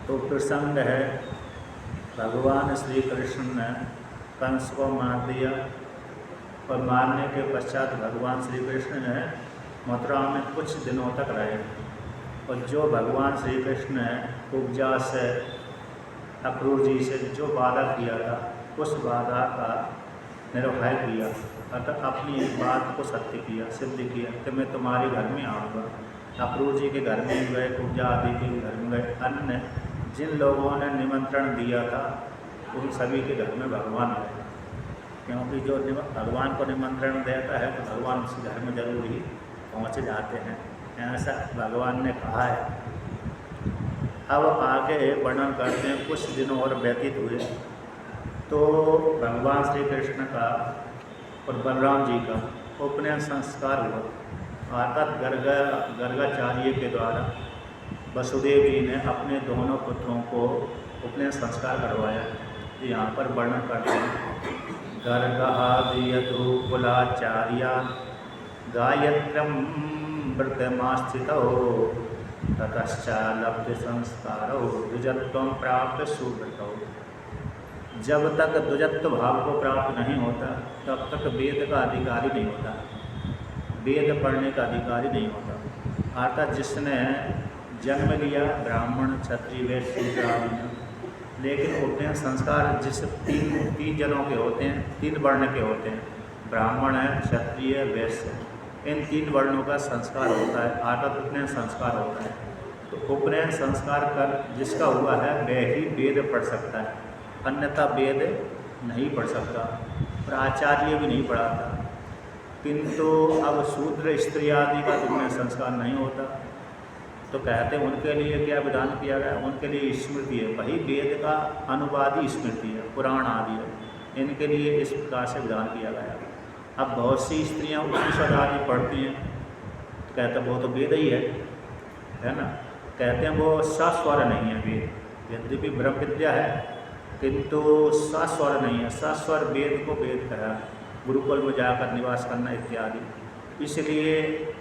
तो प्रसंग है, भगवान श्री कृष्ण ने कंस को मार दिया और मारने के पश्चात भगवान श्री कृष्ण ने मथुरा में कुछ दिनों तक रहे और जो भगवान श्री कृष्ण ने उपजा से अक्रूर जी से जो वादा किया था उस वादा का निर्वहन किया, अर्थात अपनी एक बात को सत्य किया, सिद्ध किया कि मैं तुम्हारे घर में आऊँगा। अक्रूर जी के घर में गए, उपजा आदि के घर में गए, अन्य जिन लोगों ने निमंत्रण दिया था उन सभी के घर में भगवान गए, क्योंकि जो भगवान को निमंत्रण देता है तो भगवान उस घर में जरूर ही पहुँच जाते हैं, ऐसा भगवान ने कहा है। अब आगे वर्णन करते हैं। कुछ दिनों और व्यतीत हुए तो भगवान श्री कृष्ण का और बलराम जी का उपनयन संस्कार हुआ। अर्थात गर्गाचार्य के द्वारा वसुदेव जी ने अपने दोनों पुत्रों को उपनयन संस्कार करवाया। यहाँ पर वर्णन करते हैं। गर्गादियतु कुलाचार्या गायत्रम व्रतमास्थितौ ततश्चालब्ध संस्कारो द्विजत्वं प्राप्त सुव्रतौ। जब तक द्विजत्व भाव को प्राप्त नहीं होता तब तक वेद का अधिकारी नहीं होता, वेद पढ़ने का अधिकारी नहीं होता। अर्थात जिसने जन्म लिया ब्राह्मण क्षत्रिय वैश्य शूद्र आदि में, लेकिन उपनयन संस्कार जिस तीन जनों के होते हैं, तीन वर्ण के होते हैं, ब्राह्मण है, क्षत्रिय, वैश्य, इन तीन वर्णों का संस्कार होता है, अर्थात उपनयन संस्कार होता है। तो उपनयन संस्कार कर जिसका हुआ है वह ही वेद पढ़ सकता है, अन्यथा वेद नहीं पढ़ सकता, और आचार्य भी नहीं पढ़ाता। किंतु अब शूद्र स्त्री आदि का उपनयन संस्कार नहीं होता, तो कहते हैं उनके लिए क्या विधान किया गया, उनके लिए स्मृति है, वही वेद का अनुवादी स्मृति है, पुराण आदि है, इनके लिए इस प्रकार से विधान किया गया। अब बहुत सी स्त्रियाँ उपनिषद आदि पढ़ती हैं तो कहते हैं वो तो वेद ही है ना, कहते हैं वो सस्वर नहीं है वेद, यद्यपि ब्रह्म विद्या है किंतु सस्वर नहीं है। सस्वर वेद को वेद कहा, गुरुकुल में जाकर निवास करना इत्यादि, इसलिए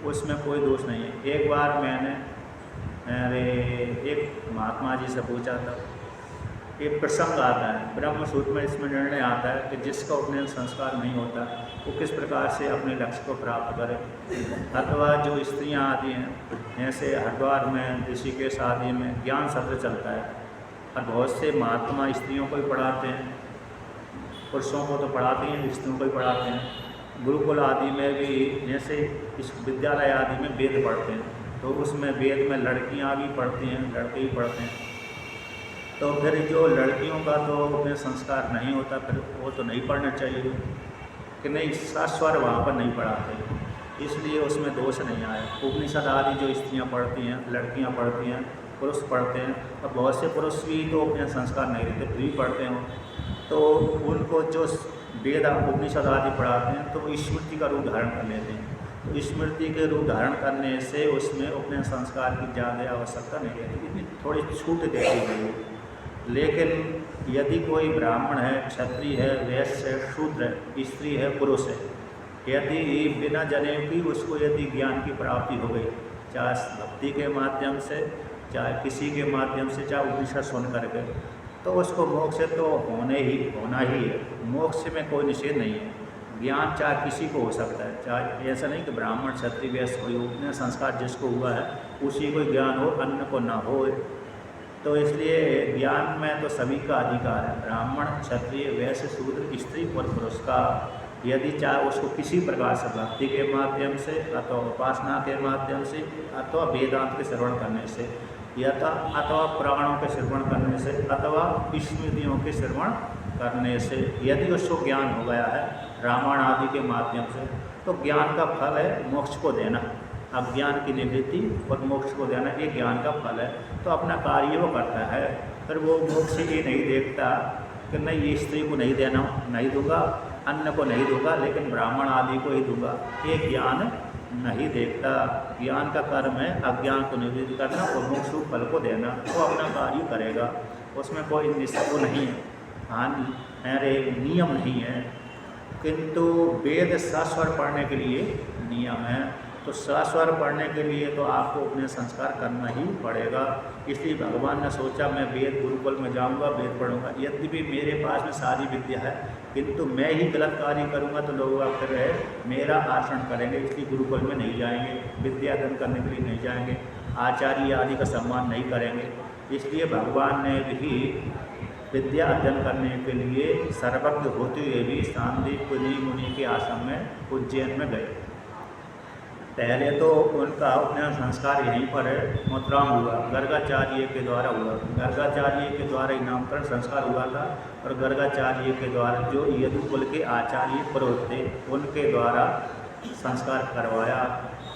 उसमें कोई दोष नहीं है। एक बार मैंने एक महात्मा जी से पूछा था, एक प्रसंग आता है ब्रह्म सूत्र में, इसमें निर्णय आता है कि जिसका उपनयन संस्कार नहीं होता वो किस प्रकार से अपने लक्ष्य को प्राप्त करे। अथवा जो स्त्रियां आदि हैं, ऐसे हरिद्वार में, ऋषिकेश आदि में ज्ञान सत्र चलता है और बहुत से महात्मा स्त्रियों को भी पढ़ाते हैं, पुरुषों को तो पढ़ाते हैं, स्त्रियों को भी पढ़ाते हैं। गुरुकुल आदि में भी जैसे इस विद्यालय आदि में वेद पढ़ते हैं, तो उसमें वेद में लड़कियां भी पढ़ती हैं, लड़के भी पढ़ते हैं। तो फिर जो लड़कियों का तो उपनयन संस्कार नहीं होता, फिर वो तो नहीं पढ़ना चाहिए कि नहीं, सस्वर वहाँ पर नहीं पढ़ाते, इसलिए उसमें दोष नहीं आया। उपनिषद आदि जो स्त्रियाँ पढ़ती हैं, लड़कियाँ पढ़ती हैं, पुरुष पढ़ते हैं, और बहुत से पुरुष भी तो उपनयन संस्कार नहीं रहते, फिर भी पढ़ते हैं, तो उनको जो वेद उपनिषद आदि पढ़ाते हैं तो वो स्मृति का रूप धारण कर लेते हैं। तो स्मृति के रूप धारण करने से उसमें उपनयन संस्कार की ज़्यादा आवश्यकता नहीं रहती, इतनी थोड़ी छूट देती गई। लेकिन यदि कोई ब्राह्मण है, क्षत्रिय है, वैश्य है, शूद्र है, स्त्री है, पुरुष है, यदि बिना जनेऊ की उसको यदि ज्ञान की प्राप्ति हो गई, चाहे भक्ति के माध्यम से, चाहे किसी के माध्यम से, चाहे उपनिषद सुन करके, तो उसको मोक्ष तो होना ही है। मोक्ष में कोई निषेध नहीं है। ज्ञान चाहे किसी को हो सकता है, चाहे ऐसा नहीं कि ब्राह्मण क्षत्रिय वैश्य कोई उपनयन संस्कार जिसको हुआ है उसी को ज्ञान हो, अन्य को ना हो। तो इसलिए ज्ञान में तो सभी का अधिकार है, ब्राह्मण, क्षत्रिय, वैश्य, शूद्र, स्त्री और पुरुष का, यदि चाहे उसको किसी प्रकार से भक्ति के माध्यम से अथवा उपासना के माध्यम से अथवा वेदांत के श्रवण करने से अथवा पुराणों के श्रवण करने से अथवा स्मृतियों के श्रवण करने से यदि उसको ज्ञान हो गया है रामायण आदि के माध्यम से, तो ज्ञान का फल है मोक्ष को देना। अज्ञान की निवृत्ति और मोक्ष को देना, ये ज्ञान का फल है। तो अपना कार्य वो करता है, फिर वो मोक्ष ये नहीं देखता कि नहीं ये स्त्री को नहीं देना, नहीं दूंगा, अन्य को नहीं दूंगा, लेकिन ब्राह्मण आदि को ही दूंगा, ये ज्ञान नहीं देखता। ज्ञान का कर्म है अज्ञान को निवृत्त करना और मोक्ष फल को देना, वो अपना कार्य करेगा, उसमें कोई निषेध नहीं है, अरे नियम नहीं है। किंतु वेद सस्वर पढ़ने के लिए नियम है, तो सस्वर पढ़ने के लिए तो आपको उपनयन संस्कार करना ही पड़ेगा। इसलिए भगवान ने सोचा मैं वेद गुरुकुल में जाऊंगा, वेद पढ़ूंगा। यद्यपि मेरे पास में सारी विद्या है, किंतु मैं ही गलत कार्य करूंगा तो लोग फिर मेरा आचरण करेंगे, इसलिए गुरुकुल में नहीं जाएंगे, विद्या अध्ययन करने के लिए नहीं जाएंगे, आचार्य आदि का सम्मान नहीं करेंगे। इसलिए भगवान ने भी विद्या अध्ययन करने के लिए सर्वज्ञ होते हुए भी सांदीपनी मुनि के आश्रम में उज्जैन में गए। पहले तो उनका उपनयन संस्कार यहीं पर मथुरा में हुआ, गर्गाचार्य के द्वारा हुआ। गर्गाचार्य के द्वारा ही नामकरण संस्कार हुआ था, और गर्गाचार्य के द्वारा जो यदुकुल के आचार्य पुरोहित थे उनके द्वारा संस्कार करवाया,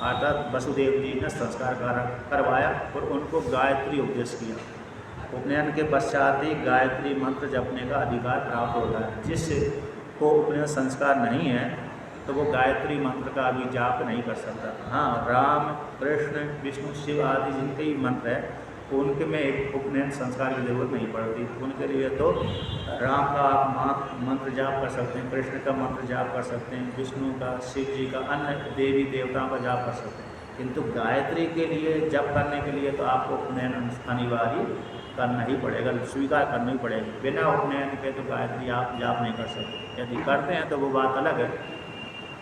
अर्थात वसुदेव जी ने संस्कार करवाया और उनको गायत्री उपदेश किया। उपनयन के पश्चात ही गायत्री मंत्र जपने का अधिकार प्राप्त होता है। जिसको उपनयन संस्कार नहीं है तो वो गायत्री मंत्र का भी जाप नहीं कर सकता। हाँ, राम कृष्ण विष्णु शिव आदि जिनके ही मंत्र है उनके में उपनयन संस्कार की जरूरत नहीं पड़ती। उनके लिए तो राम का आप मंत्र जाप कर सकते हैं, कृष्ण का मंत्र जाप कर सकते हैं, विष्णु का, शिव जी का, अन्य देवी देवताओं का जाप कर सकते हैं। किंतु गायत्री के लिए जप करने के लिए तो आपको उपनयन अनिवार्य करना ही पड़ेगा, स्वीकार करना ही पड़ेगा। बिना उपनयन के तो गायत्री आप जाप नहीं कर सकते। यदि करते हैं तो वो बात अलग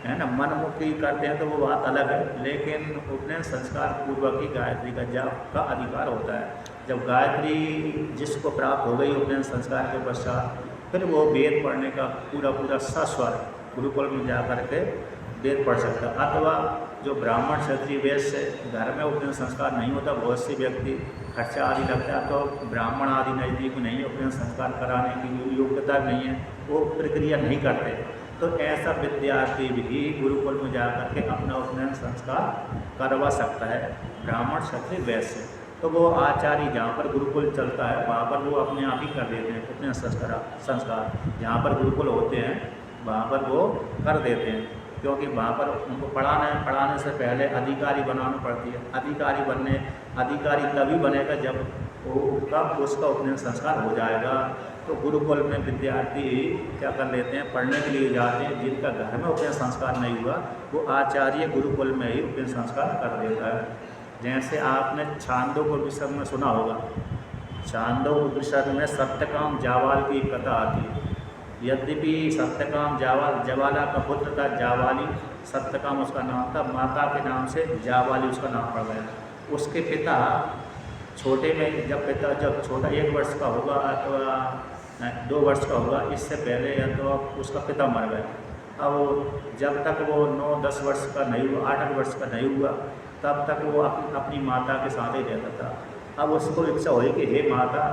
है ना, मनमुखी करते हैं तो वो बात अलग है, लेकिन उपनयन संस्कार पूर्वक ही गायत्री का जाप का अधिकार होता है। जब गायत्री जिसको प्राप्त हो गई उपनयन संस्कार के पश्चात, फिर वो वेद पढ़ने का पूरा सस्वर गुरुकुल में जा कर के वेद पढ़ सकता। अथवा जो ब्राह्मण क्षत्रिय वैश्य घर में उपनयन संस्कार नहीं होता, बहुत से व्यक्ति खर्चा आदि लगता है तो ब्राह्मण आदि नज़दीक नहीं है, उपनयन संस्कार कराने की योग्यता नहीं है, वो प्रक्रिया नहीं करते, तो ऐसा विद्यार्थी भी गुरुकुल में जाकर के अपना उपनयन संस्कार करवा सकता है। ब्राह्मण क्षत्रिय वैश्य तो वो आचार्य जहाँ पर गुरुकुल चलता है वहाँ पर वो अपने आप ही कर देते हैं उपनयन संस्कार। जहाँ पर गुरुकुल होते हैं वहाँ पर वो कर देते हैं, क्योंकि वहाँ पर उनको पढ़ाने से पहले अधिकारी बनाना पड़ती है। अधिकारी तभी बनेगा जब उसका उपनयन संस्कार हो जाएगा। तो गुरुकुल में विद्यार्थी क्या कर लेते हैं, पढ़ने के लिए जाते हैं। जिनका घर में उपनयन संस्कार नहीं हुआ वो आचार्य गुरुकुल में ही उपनयन संस्कार कर देता है। जैसे आपने छांदोग्य उपनिषद में सुना होगा, छांदोग्य उपनिषद में सत्यकाम जावाल की कथा आती है। यद्यपि सत्यकाम जवाला का पुत्र था जावाली, सत्यकाम उसका नाम था, माता के नाम से जावाली उसका नाम पड़ गया। उसके पिता छोटे में जब छोटा 1 वर्ष का होगा अथवा 2 वर्ष का होगा, इससे पहले या तो उसका पिता मर गया। अब जब तक वो 9-10 वर्ष का नहीं हुआ, 8 वर्ष का नहीं हुआ, तब तक वो अपनी माता के साथ ही रहता था। अब उसको इच्छा हुई कि हे माता,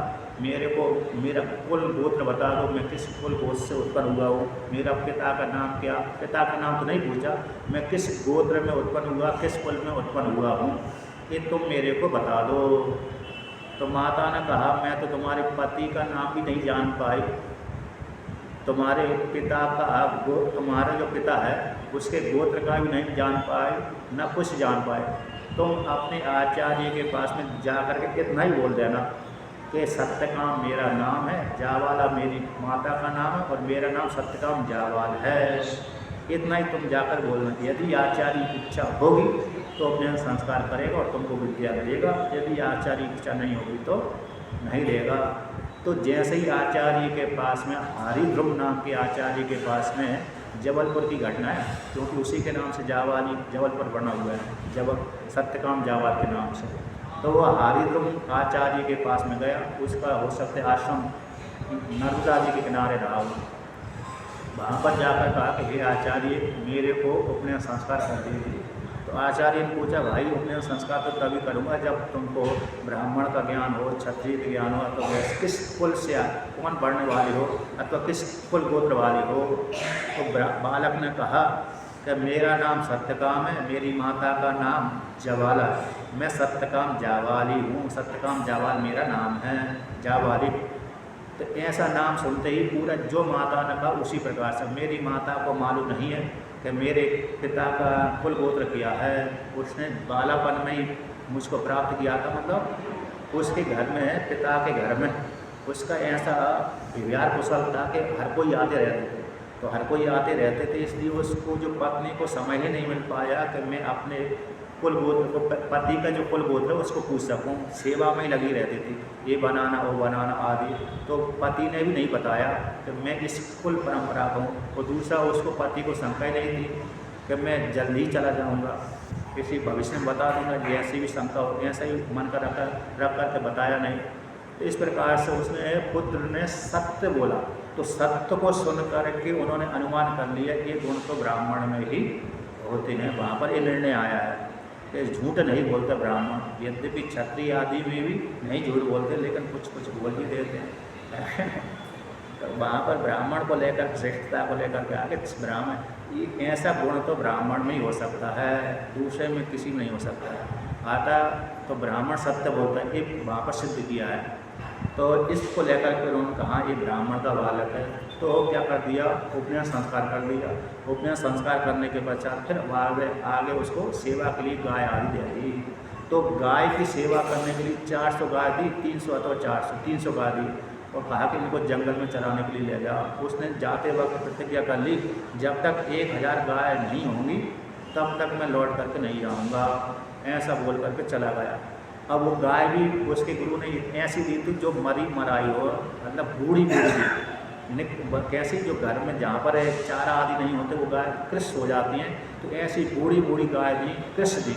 मेरे को मेरा कुल गोत्र बता दो, मैं किस कुल गोत्र से उत्पन्न हुआ हूँ, मेरा पिता का नाम क्या। पिता का नाम तो नहीं पूछा, मैं किस गोत्र में उत्पन्न हुआ, किस कुल में उत्पन्न हुआ हूँ, ये तुम मेरे को बता दो। तो माता ने कहा मैं तो तुम्हारे पति का नाम भी नहीं जान पाई, तुम्हारे पिता का तुम्हारा जो पिता है उसके गोत्र का भी नहीं जान पाए, न कुछ जान पाए। तुम अपने आचार्य के पास में जा कर के इतना ही बोल देना कि सत्यकाम मेरा नाम है, जावाला मेरी माता का नाम है और मेरा नाम सत्यकाम जावाल है। इतना ही तुम जाकर बोलना। यदि आचार्य की इच्छा होगी तो उपनयन संस्कार करेगा और तुमको विद्या देगा, यदि आचार्य की इच्छा नहीं होगी तो नहीं देगा। तो जैसे ही आचार्य के पास में हरिध्रुव नाम के आचार्य के पास में जबलपुर की घटना है, क्योंकि उसी के नाम से जावाली जबलपुर बना हुआ है, सत्यकाम जावाल के नाम से। तो वह हरिध्रुव आचार्य के पास में गया, उसका हो सकता है आश्रम नर्मदा जी के किनारे रहा हो। वहाँ पर जाकर कहा कि हे आचार्य, मेरे को उपनयन संस्कार कर दीजिए। तो आचार्य ने पूछा, भाई उपनयन संस्कार तो तभी करूँगा जब तुमको ब्राह्मण का ज्ञान हो, क्षत्रिय का ज्ञान हो, तो किस कुल से कौन बढ़ने वाली हो अथवा किस कुल गोत्र वाली हो। तो बालक ने कहा कि मेरा नाम सत्यकाम है, मेरी माता का नाम जवाला है, मैं सत्यकाम जावाली हूँ, सत्यकाम जावाल मेरा नाम है, जावाली। तो ऐसा नाम सुनते ही पूरा जो माता ने कहा उसी प्रकार से, मेरी माता को मालूम नहीं है कि मेरे पिता का कुल गोत्र किया है, उसने बालापन में ही मुझको प्राप्त किया था, मतलब उसके घर में, पिता के घर में उसका ऐसा व्यवहार कुशल था कि हर कोई आते रहते थे। तो हर कोई आते रहते थे, इसलिए उसको जो पत्नी को समय ही नहीं मिल पाया कि मैं अपने कुल गोत्र को, पति का जो कुल गोत्र है उसको पूछ सकूं। सेवा में ही लगी रहती थी, ये बनाना वो बनाना आदि। तो पति ने भी नहीं बताया कि मैं इस कुल परंपरा का हूँ। और दूसरा, उसको पति को शंका ही नहीं थी कि मैं जल्दी ही चला जाऊँगा, किसी भविष्य में बता दूँगा, जैसी भी शंका हो ऐसा ही मन का रख कर के बताया नहीं। तो इस प्रकार से उसने पुत्र ने सत्य बोला, तो सत्य को सुन करके उन्होंने अनुमान कर लिया ये गुण तो ब्राह्मण में ही होते हैं। वहाँ पर ये निर्णय आया है कि झूठ नहीं बोलते ब्राह्मण, यद्यपि क्षत्रिय आदि में भी नहीं झूठ बोलते, लेकिन कुछ कुछ बोल ही देते हैं। तो वहाँ पर ब्राह्मण को लेकर, श्रेष्ठता को लेकर के आगे ब्राह्मण, ये ऐसा गुण तो ब्राह्मण में ही हो सकता है, दूसरे में किसी में नहीं हो सकता है। आता तो ब्राह्मण सत्य बोलता है, ये वहाँ पर सिद्ध किया है। तो इसको लेकर के उन्होंने कहा ये ब्राह्मण का बालक है। तो क्या कर दिया, उपनयन संस्कार कर दिया। उपनयन संस्कार करने के पश्चात फिर आगे उसको सेवा के लिए गाय आदि दे दी। तो गाय की सेवा करने के लिए 400 गाय दी, 300 अथवा 400, 300 गाय दी, और कहा कि इनको जंगल में चराने के लिए ले जाओ। उसने जाते वक्त प्रतिज्ञा कर ली, जब तक 1000 गाय नहीं होंगी तब तक मैं लौट करके नहीं आऊँगा, ऐसा बोल करके चला गया। अब वो गाय भी उसके गुरु ने ऐसी दी थी जो मरी मराई हो, मतलब बूढ़ी थी। कैसी, जो घर में जहाँ पर चारा आदि नहीं होते वो गाय कृष हो जाती हैं, तो ऐसी बूढ़ी गाय दी, कृष दी,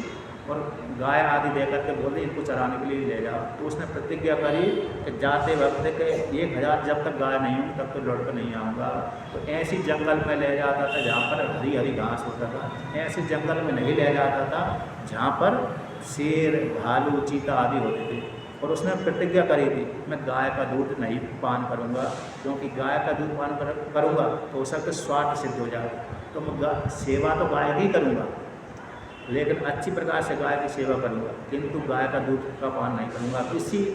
और गाय आदि दे करके बोले इनको चराने के लिए ले जाओ। तो उसने प्रतिज्ञा करी कि जाते वक्त के 1000 जब तक गाय नहीं होंगी तब तक लौट कर नहीं आऊँगा। तो ऐसी जंगल में ले जाता था जहाँ पर हरी हरी घास होता था, ऐसे जंगल में नहीं ले जाता था जहाँ पर शेर, भालू, चीता आदि होते थे। और उसने प्रतिज्ञा करी थी मैं गाय का दूध नहीं पान करूँगा, क्योंकि गाय का दूध पान करूँगा तो उसका स्वार्थ सिद्ध हो जाएगा। तो मैं सेवा तो गाय की करूँगा, लेकिन अच्छी प्रकार से गाय की सेवा करूँगा, किंतु गाय का दूध का पान नहीं करूँगा।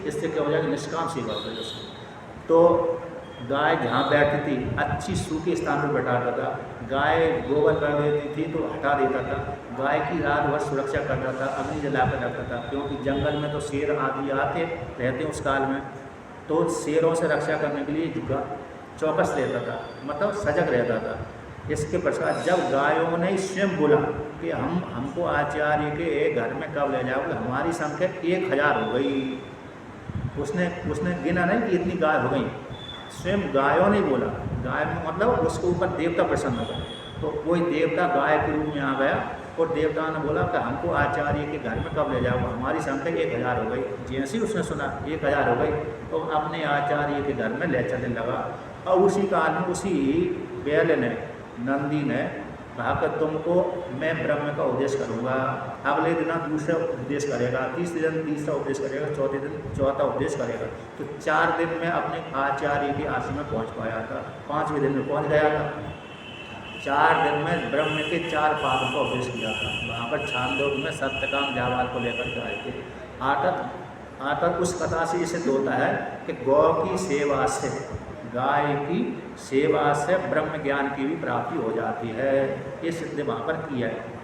इससे क्या हो जाएगा, निष्काम सेवा हो जाएगी। तो गाय जहाँ बैठती थी अच्छी सूखे स्थान पर बैठाता था, गाय गोबर कर देती थी तो हटा देता था, गाय की रात भर सुरक्षा करता था, अग्नि जला कर रखता था, क्योंकि जंगल में तो शेर आदि आते रहते उस काल में। तो शेरों से रक्षा करने के लिए चौकस रहता था, मतलब सजग रहता था। इसके पश्चात जब गायों ने स्वयं बोला कि हमको आचार्य के घर में कब ले जाओगे, हमारी संख्या 1000 हो गई। उसने गिना नहीं कि इतनी गाय हो गई, स्वयं गायों ने बोला। गाय में मतलब उसके ऊपर देवता प्रसन्न हो गए, तो कोई देवता गाय के रूप में आ गया और देवता ने बोला कि हमको आचार्य के घर में कब ले जाओगे, हमारी संख्या 1000 हो गई। जैसे ही उसने सुना 1000 हो गई तो अपने आचार्य के घर में ले चलने लगा। और उसी काल में उसी बैल ने, नंदी ने कहा कि तुमको मैं ब्रह्म का उपदेश करूँगा। अगले दिन दूसरा उपदेश करेगा, तीसरे दिन तीसरा उपदेश करेगा, चौथे दिन चौथा उपदेश करेगा। तो 4 दिन में अपने आचार्य के आश्रम में पहुँच पाया था, 5वें दिन में पहुँच गया था। 4 दिन में ब्रह्म के 4 पादों का उपदेश किया था। वहाँ पर छांदोग्य में सत्यकाम जाबाल को लेकर के आए थे। आकर उस कथा से ये सिद्ध होता है कि गौ की सेवा से, गाय की सेवा से ब्रह्म ज्ञान की भी प्राप्ति हो जाती है। ये सिद्ध वहाँ पर किया है।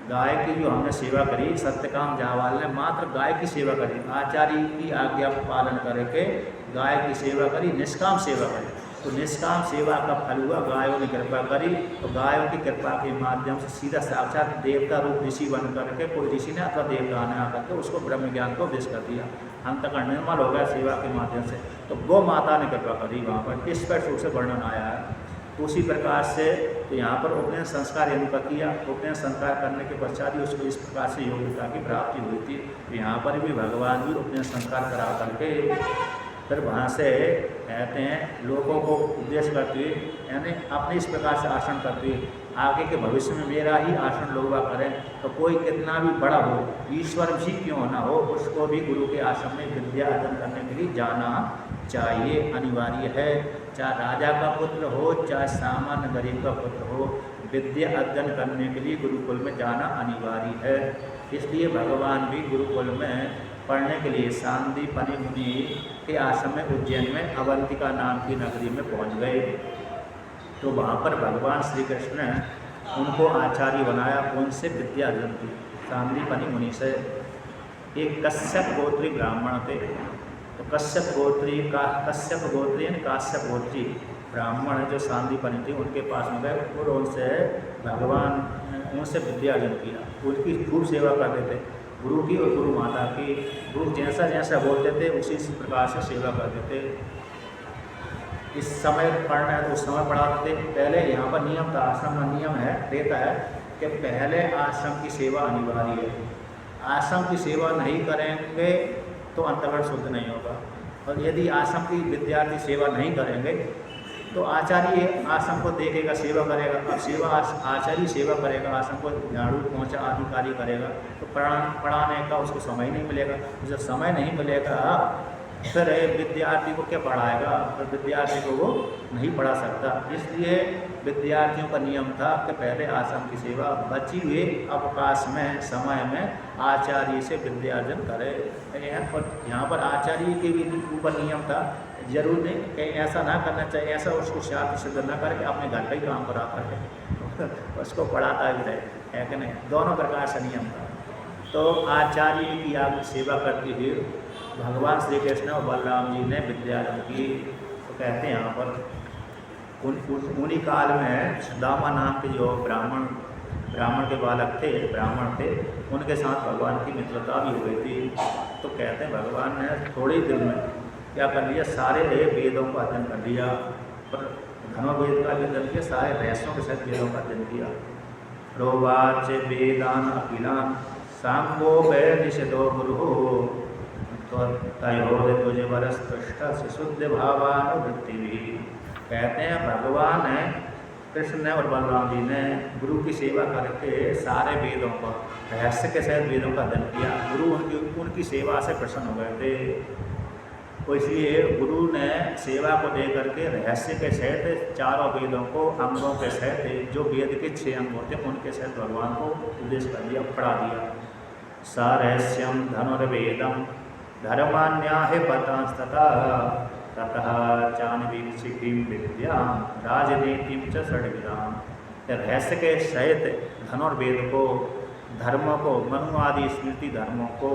गाय की जो हमने सेवा करी, सत्यकाम जावाल ने मात्र गाय की सेवा करी, आचार्य की आज्ञा पालन करके गाय की सेवा करी, निष्काम सेवा करी। तो निष्काम सेवा का फल हुआ, गायों ने कृपा करी, तो गायों की कृपा के माध्यम से सीधा साक्षात देवता रूप ऋषि बन करके, कोई ऋषि ने अथवा देवता ने आकर के उसको ब्रह्म ज्ञान को उपदेश कर दिया, अंतःकरण निर्मल हो गया सेवा के माध्यम से। तो गौ माता ने कृपा करी, वहाँ पर इस पर रूप से वर्णन आया है। तो उसी प्रकार से तो यहाँ पर उपनयन संस्कार इनका किया। उपनयन संस्कार करने के पश्चात ही उसको इस प्रकार से योग्यता की प्राप्ति हुई थी। तो यहाँ पर भी भगवान भी उपनयन संस्कार करा करके फिर वहाँ से कहते हैं लोगों को उपदेश करते हुए, यानी अपने इस प्रकार से आसन करते हुए आगे के भविष्य में मेरा ही आसन लोग करें, तो कोई कितना भी बड़ा हो, ईश्वर भी क्यों ना हो, उसको भी गुरु के आश्रम में विद्या अर्जन करने के लिए जाना चाहिए, अनिवार्य है। चाहे राजा का पुत्र हो, चाहे सामान्य गरीब का पुत्र हो, विद्या अर्जन करने के लिए गुरुकुल में जाना अनिवार्य है। इसलिए भगवान भी गुरुकुल में पढ़ने के लिए सांदीपनि मुनि के आश्रम में उज्जैन में अवंतिका नाम की नगरी में पहुंच गए। तो वहाँ पर भगवान श्री कृष्ण ने उनको आचार्य बनाया, उनसे विद्या अर्जन की। सांदीपनि मुनि से एक कश्यप गोत्री ब्राह्मण थे। तो कश्यप गोत्री यानी काश्यप गोत्री ब्राह्मण जो सांदीपनि थी उनके पास में गए और उनसे विद्या अर्जन किया। उनकी खूब सेवा करते थे, गुरु की और गुरु माता की। गुरु जैसा जैसा बोलते थे उसी प्रकार से सेवा करते थे। इस समय पढ़ना है तो उस समय पढ़ाते थे। पहले यहाँ पर नियम था, आश्रम का नियम है, रहता है कि पहले आश्रम की सेवा अनिवार्य है। आश्रम की सेवा नहीं करेंगे तो अंतर्गत शुद्ध नहीं होगा। और यदि आश्रम की विद्यार्थी सेवा नहीं करेंगे तो आचार्य आश्रम को देखेगा, सेवा करेगा। अब सेवा आचार्य सेवा करेगा, आश्रम को झाड़ू पोंछा आदि कार्य करेगा तो पढ़ाने का उसको समय नहीं मिलेगा। जब समय नहीं मिलेगा फिर विद्यार्थी को क्या पढ़ाएगा, तो विद्यार्थी को वो नहीं पढ़ा सकता। इसलिए विद्यार्थियों का नियम था कि पहले आश्रम की सेवा, बची हुए अवकाश में समय में आचार्य से विद्यार्जन करे। यहाँ पर आचार्य के भी ऊपर नियम था, जरूर नहीं कहीं ऐसा ना करना चाहिए, ऐसा उसको शास्त्र सिद्ध न करके अपने घर का ही काम करा करके उसको पढ़ाता भी रहे, है कि नहीं। दोनों प्रकार से नियम था। तो आचार्य की आगे सेवा करती हुई भगवान श्री कृष्ण और बलराम जी ने विद्यार्जन की। तो कहते हैं यहाँ पर उन्हीं काल में सुदामा नाम के जो ब्राह्मण के बालक थे, ब्राह्मण थे, उनके साथ भगवान की मित्रता भी हो गई थी। तो कहते हैं भगवान ने थोड़े ही दिन में क्या कर लिया, सारे वेदों का अध्ययन कर लिया। पर धनुर्वेद का अध्ययन किया, सारे रहस्यों के साथ वेदों का अध्ययन किया। प्रोवाच वेदान अखिलान सांगो वै निषेधो गुरु तो तयोर तुझे वरस पृष्ठा से शुद्ध भावानुवृत्ति भी। कहते हैं भगवान कृष्ण और बलराम जी ने गुरु की सेवा करके सारे वेदों का रहस्य के सहित वेदों का अध्ययन किया। गुरु उनकी सेवा से प्रसन्न हो गए थे। तो इसलिए गुरु ने सेवा को दे करके रहस्य के सहित चारों वेदों को अंगों के सहित, जो वेद के 6 अंग होते हैं उनके सहित भगवान को उपदेश कर दिया, पढ़ा दिया। स रहस्यम धनुर्वेदम धर्मान्याहे पतांस्तता ततः चान्वीक्षिकीं विद्यां राजनीतिं च षड्विधाम। रहस्य के सहित धनुर्वेद को, धर्मों को, मनु आदि स्मृति धर्मों को,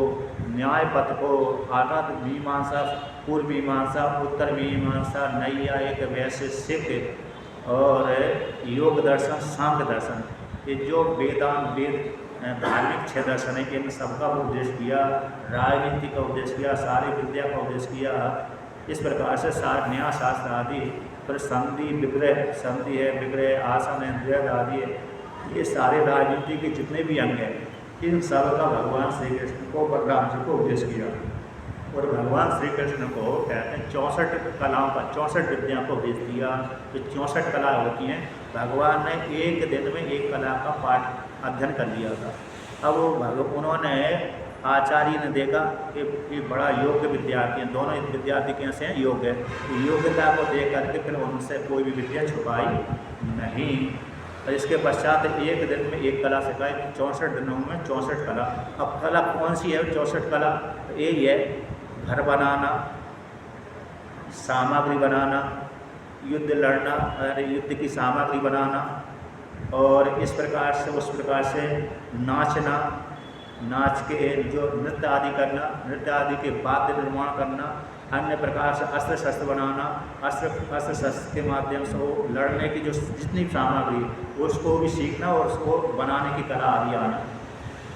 न्याय पथ को, आगाध मीमांसा, पूर्व मीमांसा, उत्तर मीमांसा, नैयायिक, वैशेषिक और योग दर्शन, सांख्य दर्शन, ये जो वेद धार्मिक 6 दर्शन है, इन सबका उपदेश किया। राजनीति का उपदेश किया, सारी विद्या का उपदेश किया। इस प्रकार से न्याय शास्त्र आदि, फिर संधि विग्रह, संधि है, विग्रह, आसन है, द्वैध आदि है, ये सारे राजनीति के जितने भी अंग हैं, इन सब का भगवान श्री कृष्ण को, बलराम जी को उपदेश किया। और भगवान श्री कृष्ण को कहते हैं 64 कलाओं का, 64 विद्याओं को उपदेश दिया। जो 64 कला होती हैं, भगवान ने एक दिन में एक कला का पाठ अध्ययन कर लिया था। अब उन्होंने आचार्य ने देखा कि ये बड़ा योग्य विद्यार्थी हैं, दोनों विद्यार्थी कैसे हैं, योग्य है। योग्यता को देख करके फिर उनसे कोई भी विद्या छुपाई नहीं। और इसके पश्चात एक दिन में एक कला सिखाई, 64 दिनों में 64 कला। अब कला कौन सी है 64 कला? तो यही है, घर बनाना, सामग्री बनाना, युद्ध लड़ना, युद्ध की सामग्री बनाना, और इस प्रकार से उस प्रकार से नाचना, नाच के जो नृत्य आदि करना, नृत्य आदि के वाद्य निर्माण करना, अन्य प्रकार से अस्त्र शस्त्र बनाना, अस्त्र शस्त्र के माध्यम से वो लड़ने की जो जितनी सामग्री उसको भी सीखना और उसको बनाने की कला आदि आना।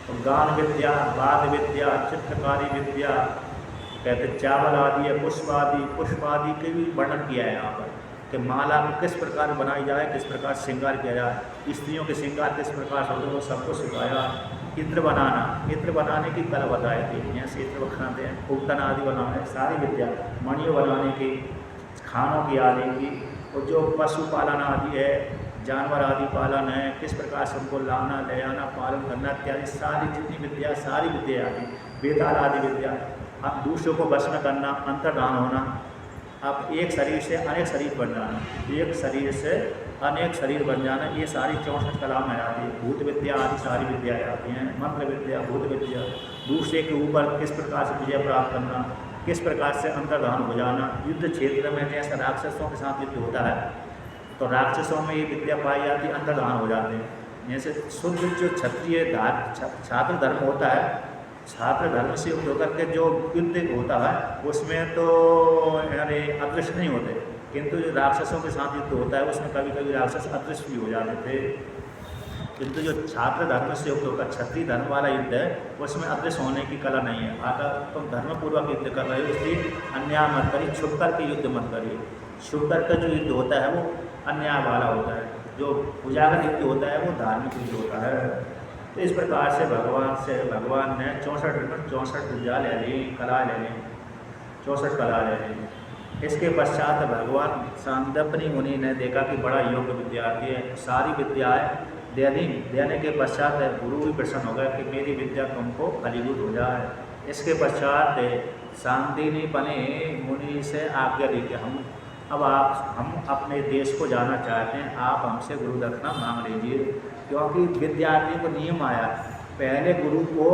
तो गान विद्या, वाद्य विद्या, चित्रकारी विद्या, कहते चावल आदि है, पुष्प आदि के भी वर्णन किया है यहाँ पर कि माला को किस प्रकार बनाई जाए, किस प्रकार श्रृंगार किया जाए, स्त्रियों के श्रृंगार किस प्रकार से होते हैं, वो सबको सिखाया। इत्र बनाना, इत्र बनाने की कला बताए थे, जैसे इत्र बनाते हैं, उपटन आदि बनाने, सारी विद्या, मणियों बनाने की, खानों की आदि की, और जो पशुपालन आदि है, जानवर आदि पालन है, किस प्रकार से उनको लाना, ले आना, पालन करना इत्यादि सारी जितनी विद्या, सारी विद्या आदि, बेताल आदि विद्या। अब दूसरों को वश में करना, अंतर्धान होना, अब एक शरीर से अनेक शरीर बन जाना, एक शरीर से अनेक शरीर बन जाना, ये सारी 64 कला में आती है। भूत विद्या आदि सारी विद्याएँ आती हैं, मंत्र विद्या, भूत विद्या, दूसरे के ऊपर किस प्रकार से विजय प्राप्त करना, किस प्रकार से अंतर्धान हो जाना। युद्ध क्षेत्र में जैसे राक्षसों के साथ युद्ध होता है तो राक्षसों में ये विद्या पाई जाती है, अंतर्धान हो जाते हैं। जैसे शुद्ध जो क्षत्रिय छात्र धर्म होता है, छात्र धर्म से युद्ध होकर के जो युद्ध होता है उसमें तो यानी अदृश्य नहीं होते, किंतु जो राक्षसों के साथ युद्ध होता है उसमें कभी कभी राक्षस अदृश्य भी हो जाते थे। किंतु जो छात्र धर्म से युक्त होकर क्षत्रिय धर्म वाला युद्ध है उसमें अदृश्य होने की कला नहीं है। अगर तुम धर्मपूर्वक युद्ध कर रहे हो इसलिए अन्याय मत करिए, छुप कर के युद्ध मत करिए। छुप कर का जो युद्ध होता है वो अन्याय वाला होता है, जो उजागर युद्ध होता है वो धार्मिक युद्ध होता है। तो इस प्रकार से भगवान ने 64 विद्या ले ली, कला ले ली, 64 कला ले ली। इसके पश्चात भगवान सांदीपनि मुनि ने देखा कि बड़ा योग्य विद्यार्थी है, सारी विद्याएँ देने के पश्चात गुरु भी प्रसन्न हो गया कि मेरी विद्या तुमको फलीभूत हो जाए। इसके पश्चात सांदीपनि मुनि से आज्ञा दी कि हम अपने देश को जाना चाहते हैं, आप हमसे गुरु दक्षिणा मांग लीजिए। क्योंकि विद्यार्थी को नियम आया, पहले गुरु को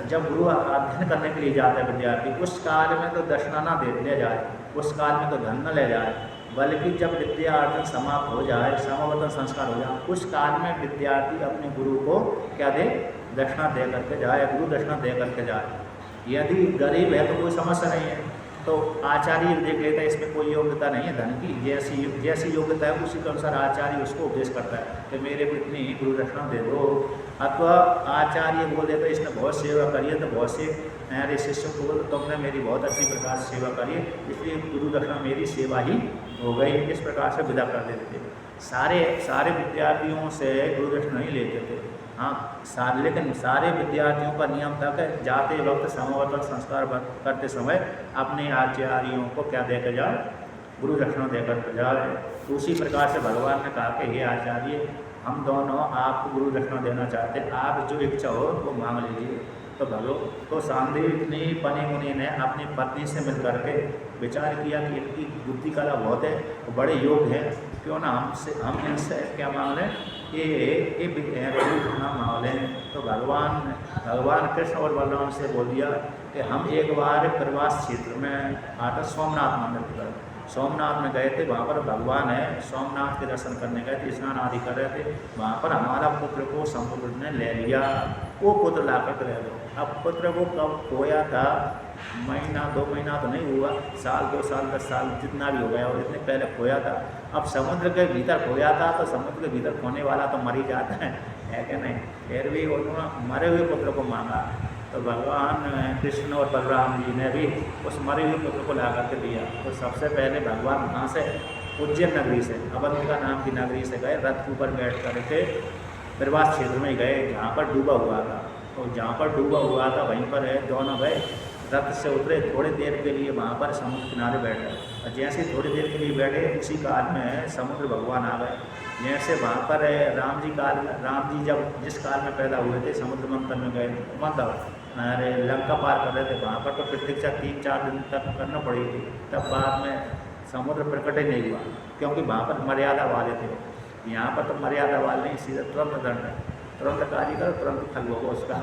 जब गुरु अध्ययन करने के लिए जाता है विद्यार्थी, उस काल में तो दक्षिणा ना ले जाए, उस काल में तो धन न ले जाए, बल्कि जब विद्या अर्जन समाप्त हो जाए, समावर्तन संस्कार हो जाए, उस काल में विद्यार्थी अपने गुरु को क्या दे, दक्षिणा दे करके जाए, गुरु दक्षिणा दे करके जाए। यदि गरीब है तो कोई समस्या नहीं है, तो आचार्य देख लेता है इसमें कोई योग्यता नहीं है धन की, जैसी योग्यता है उसी के अनुसार आचार्य उसको उपदेश करता है कि मेरे को इतनी गुरु दक्षिणा दे दो। अथवा आचार्य बोल देता है इसने बहुत सेवा करी है, तो बहुत से मेरे शिष्यों को बोल तुमने मेरी बहुत अच्छी प्रकार से सेवा करी है, इसलिए गुरु दक्षिणा मेरी सेवा ही हो गई। इस प्रकार से विदा कर देते थे। सारे विद्यार्थियों से गुरु दक्षिणा नहीं लेते थे। हाँ, लेकिन सारे विद्यार्थियों का नियम था कि जाते वक्त समावर्तन संस्कार करते समय अपने आचार्यों को क्या देकर जाए, गुरु दक्षिणा देकर जाए। तो उसी प्रकार से भगवान ने कहा कि हे आचार्य, हम दोनों आपको गुरु दक्षिणा देना चाहते हैं, आप जो इच्छा हो वो मांग लीजिए। तो सांदीपनि मुनि ने अपनी पत्नी से मिल करके विचार किया कि इनकी बुद्धि कला बहुत है, वो बड़े योग्य हैं, क्यों ना हम इनसे क्या मांग लें, ये गुरु दक्षिणा मांग लें। तो भगवान कृष्ण और बलराम से बोल दिया कि हम एक बार प्रवास क्षेत्र में आता सोमनाथ मंदिर की तरफ, सोमनाथ में गए थे, वहाँ पर भगवान है, सोमनाथ के दर्शन करने गए थे, स्नान आदि कर रहे थे, वहाँ पर हमारा पुत्र को समुद्र ने ले लिया। वो पुत्र ला कर ले लो। अब पुत्र को कब खोया था, महीना 2 महीना तो नहीं हुआ, साल 2 साल 10 साल जितना भी हो गया और इतने पहले खोया था। अब समुद्र के भीतर खोया था तो समुद्र के भीतर खोने वाला तो मर ही जाता है कि नहीं। फिर भी उन्होंने मरे हुए पुत्र को मांगा, तो भगवान कृष्ण और बलराम जी ने भी उस मरे हुए पुत्र को ला करके दिया। तो सबसे पहले भगवान वहाँ से उज्जैन नगरी से, अवंतिका नाम की नगरी से गए, रथ के ऊपर बैठ करके प्रवास क्षेत्र में गए जहाँ पर डूबा हुआ था। तो जहाँ पर डूबा हुआ था वहीं पर दोनों गए, रथ से उतरे, थोड़ी देर के लिए वहाँ पर समुद्र किनारे बैठे, और जैसे थोड़ी देर के लिए बैठे उसी काल में समुद्र भगवान आ गए। जैसे वहाँ पर राम जी जब जिस काल में पैदा हुए थे समुद्र मंथन में गए, मतलब अरे लंका पार कर रहे थे, वहाँ पर तो प्रतीक्षा 3-4 दिन तक करना पड़ी थी, तब बाद में समुद्र प्रकट ही नहीं हुआ, क्योंकि वहाँ पर मर्यादा वाले थे। यहाँ पर तो मर्यादा वाले नहीं, सीधा तुरंत दंड है, तुरंत कार्य करो तुरंत फल होगा उसका।